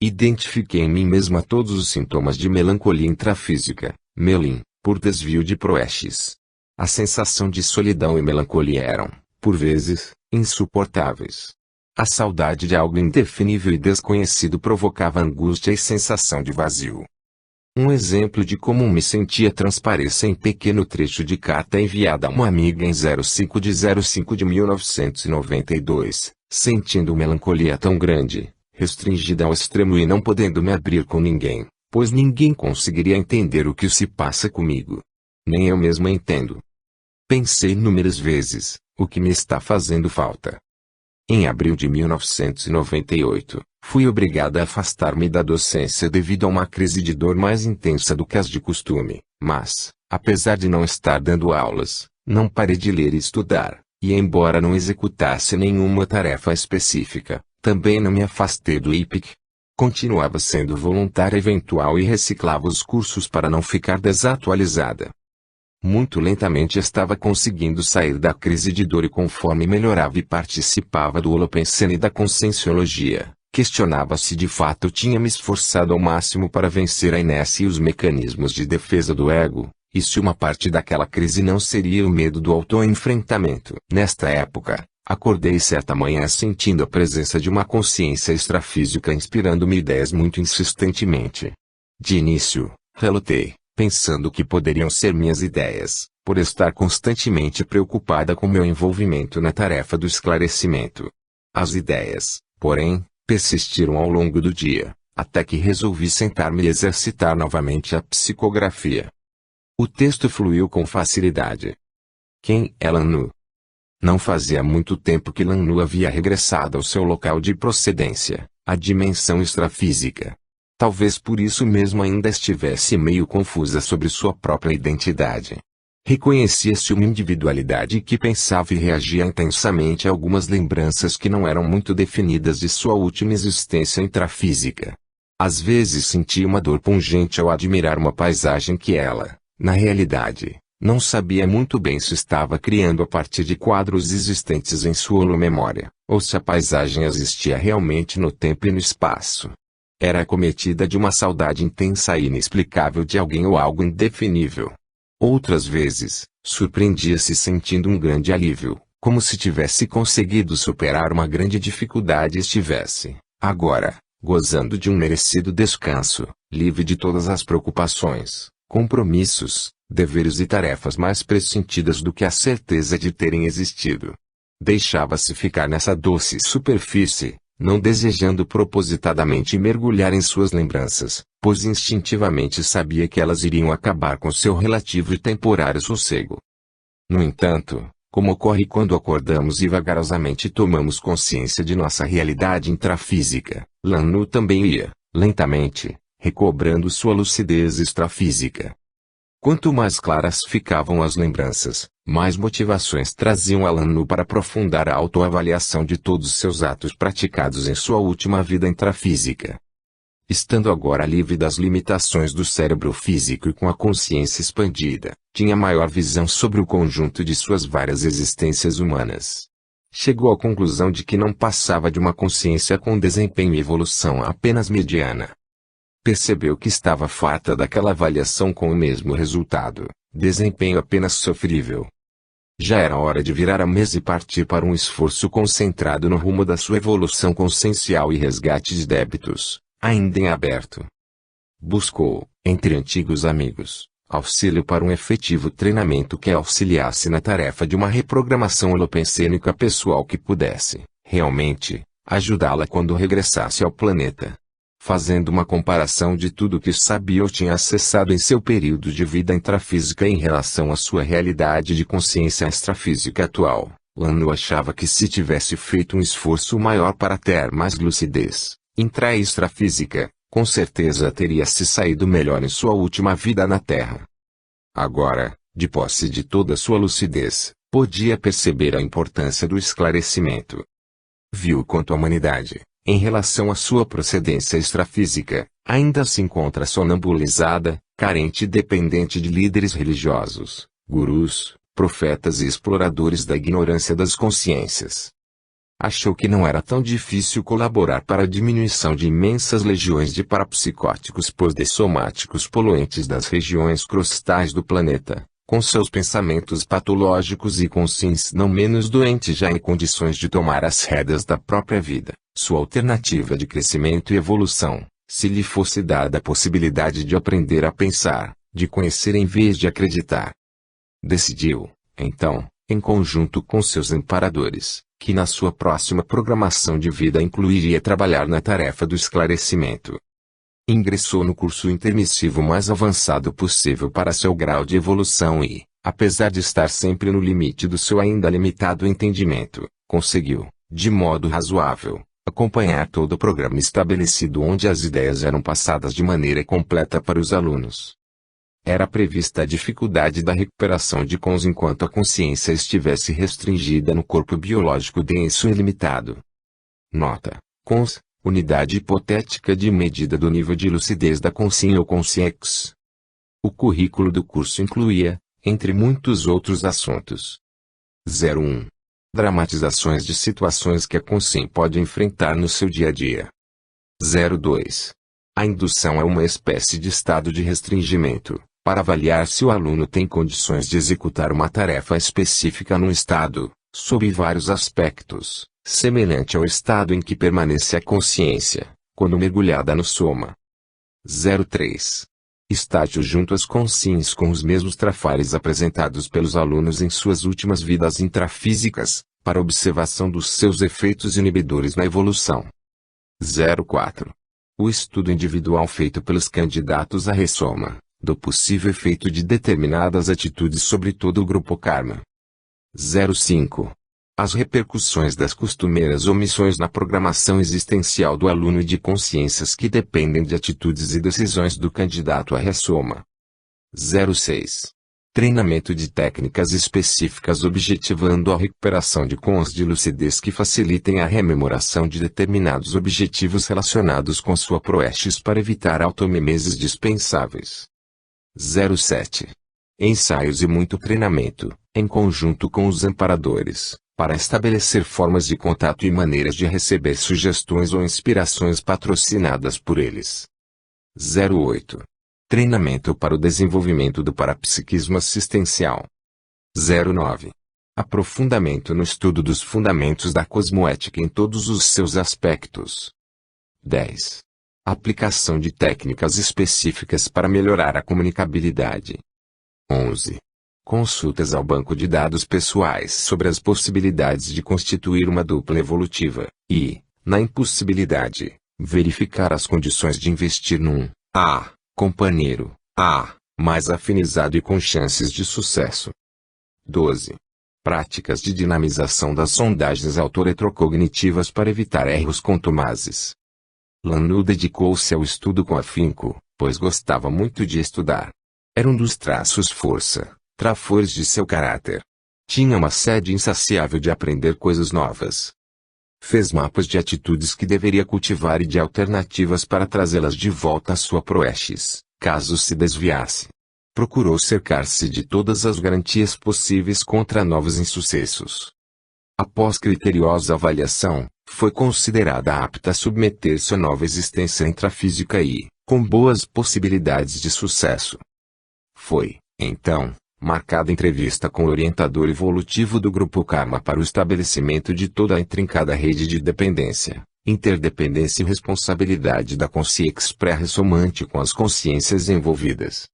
Identifiquei em mim mesma todos os sintomas de melancolia intrafísica, MELIN, por desvio de Proesch. A sensação de solidão e melancolia eram, por vezes, insuportáveis. A saudade de algo indefinível e desconhecido provocava angústia e sensação de vazio. Um exemplo de como me sentia transparece em pequeno trecho de carta enviada a uma amiga em 05 de 05 de 1992, sentindo melancolia tão grande, restringida ao extremo e não podendo me abrir com ninguém, pois ninguém conseguiria entender o que se passa comigo. Nem eu mesma entendo. Pensei inúmeras vezes, o que me está fazendo falta. Em abril de 1998, fui obrigada a afastar-me da docência devido a uma crise de dor mais intensa do que as de costume, mas, apesar de não estar dando aulas, não parei de ler e estudar, e embora não executasse nenhuma tarefa específica, também não me afastei do IPIC. Continuava sendo voluntária eventual e reciclava os cursos para não ficar desatualizada. Muito lentamente estava conseguindo sair da crise de dor e conforme melhorava e participava do Holopensene e da Conscienciologia, questionava se de fato tinha me esforçado ao máximo para vencer a inércia e os mecanismos de defesa do ego, e se uma parte daquela crise não seria o medo do autoenfrentamento. Nesta época, acordei certa manhã sentindo a presença de uma consciência extrafísica inspirando-me ideias muito insistentemente. De início, relutei, pensando que poderiam ser minhas ideias, por estar constantemente preocupada com meu envolvimento na tarefa do esclarecimento. As ideias, porém, persistiram ao longo do dia, até que resolvi sentar-me e exercitar novamente a psicografia. O texto fluiu com facilidade. Quem é Lan Nu? Não fazia muito tempo que Lan Nu havia regressado ao seu local de procedência, a dimensão extrafísica. Talvez por isso mesmo ainda estivesse meio confusa sobre sua própria identidade. Reconhecia-se uma individualidade que pensava e reagia intensamente a algumas lembranças que não eram muito definidas de sua última existência intrafísica. Às vezes sentia uma dor pungente ao admirar uma paisagem que ela, na realidade, não sabia muito bem se estava criando a partir de quadros existentes em sua memória, ou se a paisagem existia realmente no tempo e no espaço. Era acometida de uma saudade intensa e inexplicável de alguém ou algo indefinível. Outras vezes, surpreendia-se sentindo um grande alívio, como se tivesse conseguido superar uma grande dificuldade e estivesse, agora, gozando de um merecido descanso, livre de todas as preocupações, compromissos, deveres e tarefas mais pressentidas do que a certeza de terem existido. Deixava-se ficar nessa doce superfície, não desejando propositadamente mergulhar em suas lembranças, pois instintivamente sabia que elas iriam acabar com seu relativo e temporário sossego. No entanto, como ocorre quando acordamos e vagarosamente tomamos consciência de nossa realidade intrafísica, Lan Nu também ia, lentamente, recobrando sua lucidez extrafísica. Quanto mais claras ficavam as lembranças, mais motivações traziam a Lan Nu para aprofundar a autoavaliação de todos seus atos praticados em sua última vida intrafísica. Estando agora livre das limitações do cérebro físico e com a consciência expandida, tinha maior visão sobre o conjunto de suas várias existências humanas. Chegou à conclusão de que não passava de uma consciência com desempenho e evolução apenas mediana. Percebeu que estava farta daquela avaliação com o mesmo resultado, desempenho apenas sofrível. Já era hora de virar a mesa e partir para um esforço concentrado no rumo da sua evolução consciencial e resgate de débitos, ainda em aberto. Buscou, entre antigos amigos, auxílio para um efetivo treinamento que a auxiliasse na tarefa de uma reprogramação holopensênica pessoal que pudesse, realmente, ajudá-la quando regressasse ao planeta. Fazendo uma comparação de tudo que sabia ou tinha acessado em seu período de vida intrafísica em relação à sua realidade de consciência extrafísica atual, Lan Nu achava que se tivesse feito um esforço maior para ter mais lucidez, intra e extrafísica, com certeza teria se saído melhor em sua última vida na Terra. Agora, de posse de toda sua lucidez, podia perceber a importância do esclarecimento. Viu quanto a humanidade, em relação à sua procedência extrafísica, ainda se encontra sonambulizada, carente e dependente de líderes religiosos, gurus, profetas e exploradores da ignorância das consciências. Achou que não era tão difícil colaborar para a diminuição de imensas legiões de parapsicóticos posdessomáticos poluentes das regiões crustais do planeta, com seus pensamentos patológicos e consciência não menos doente já em condições de tomar as rédeas da própria vida, sua alternativa de crescimento e evolução, se lhe fosse dada a possibilidade de aprender a pensar, de conhecer em vez de acreditar. Decidiu, então, em conjunto com seus amparadores, que na sua próxima programação de vida incluiria trabalhar na tarefa do esclarecimento. Ingressou no curso intermissivo mais avançado possível para seu grau de evolução e, apesar de estar sempre no limite do seu ainda limitado entendimento, conseguiu, de modo razoável, acompanhar todo o programa estabelecido onde as ideias eram passadas de maneira completa para os alunos. Era prevista a dificuldade da recuperação de cons enquanto a consciência estivesse restringida no corpo biológico denso e limitado. Nota: cons, unidade hipotética de medida do nível de lucidez da consciência ou consciex. O currículo do curso incluía, entre muitos outros assuntos: 01. Dramatizações de situações que a consciência pode enfrentar no seu dia a dia. 02. A indução é uma espécie de estado de restringimento, para avaliar se o aluno tem condições de executar uma tarefa específica num estado, sob vários aspectos, semelhante ao estado em que permanece a consciência, quando mergulhada no soma. 03. Estágio junto às consciências com os mesmos trafares apresentados pelos alunos em suas últimas vidas intrafísicas, para observação dos seus efeitos inibidores na evolução. 04. O estudo individual feito pelos candidatos à ressoma, do possível efeito de determinadas atitudes sobre todo o grupo karma. 05. As repercussões das costumeiras omissões na programação existencial do aluno e de consciências que dependem de atitudes e decisões do candidato à ressoma. 06. Treinamento de técnicas específicas objetivando a recuperação de cons de lucidez que facilitem a rememoração de determinados objetivos relacionados com sua proestes para evitar automimeses dispensáveis. 07. Ensaios e muito treinamento, em conjunto com os amparadores, para estabelecer formas de contato e maneiras de receber sugestões ou inspirações patrocinadas por eles. 08. Treinamento para o desenvolvimento do parapsiquismo assistencial. 09. Aprofundamento no estudo dos fundamentos da cosmoética em todos os seus aspectos. 10. Aplicação de técnicas específicas para melhorar a comunicabilidade. 11. Consultas ao banco de dados pessoais sobre as possibilidades de constituir uma dupla evolutiva, e, na impossibilidade, verificar as condições de investir num companheiro mais afinizado e com chances de sucesso. 12. Práticas de dinamização das sondagens autoretrocognitivas para evitar erros contumazes. Lanu dedicou-se ao estudo com afinco, pois gostava muito de estudar. Era um dos traços trafores de seu caráter. Tinha uma sede insaciável de aprender coisas novas. Fez mapas de atitudes que deveria cultivar e de alternativas para trazê-las de volta à sua proestes, caso se desviasse. Procurou cercar-se de todas as garantias possíveis contra novos insucessos. Após criteriosa avaliação, foi considerada apta a submeter-se a nova existência intrafísica e, com boas possibilidades de sucesso. Foi, então, marcada entrevista com o orientador evolutivo do Grupo Karma para o estabelecimento de toda a intrincada rede de dependência, interdependência e responsabilidade da consciência pré-ressomante com as consciências envolvidas.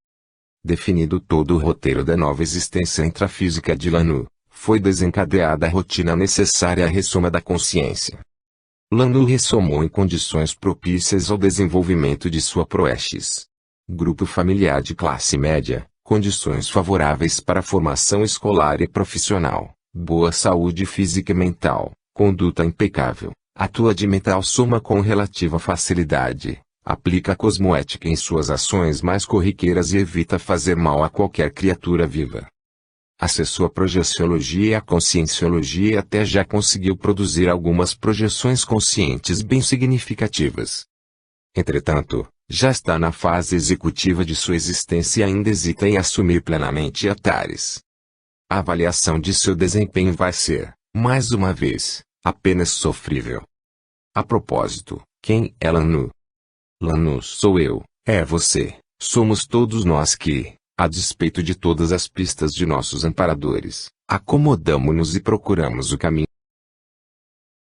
Definido todo o roteiro da nova existência intrafísica de Lanu, foi desencadeada a rotina necessária à ressoma da consciência. Lanu ressomou em condições propícias ao desenvolvimento de sua proestes. Grupo familiar de classe média, condições favoráveis para a formação escolar e profissional, boa saúde física e mental, conduta impecável, atua de mental soma com relativa facilidade, aplica a cosmoética em suas ações mais corriqueiras e evita fazer mal a qualquer criatura viva. acessou a projeciologia e a conscienciologia e até já conseguiu produzir algumas projeções conscientes bem significativas. Entretanto, já está na fase executiva de sua existência e ainda hesita em assumir plenamente Atares. A avaliação de seu desempenho vai ser, mais uma vez, apenas sofrível. A propósito, quem é Lanu? Lanu sou eu, é você, somos todos nós que, a despeito de todas as pistas de nossos amparadores, acomodamo-nos e procuramos o caminho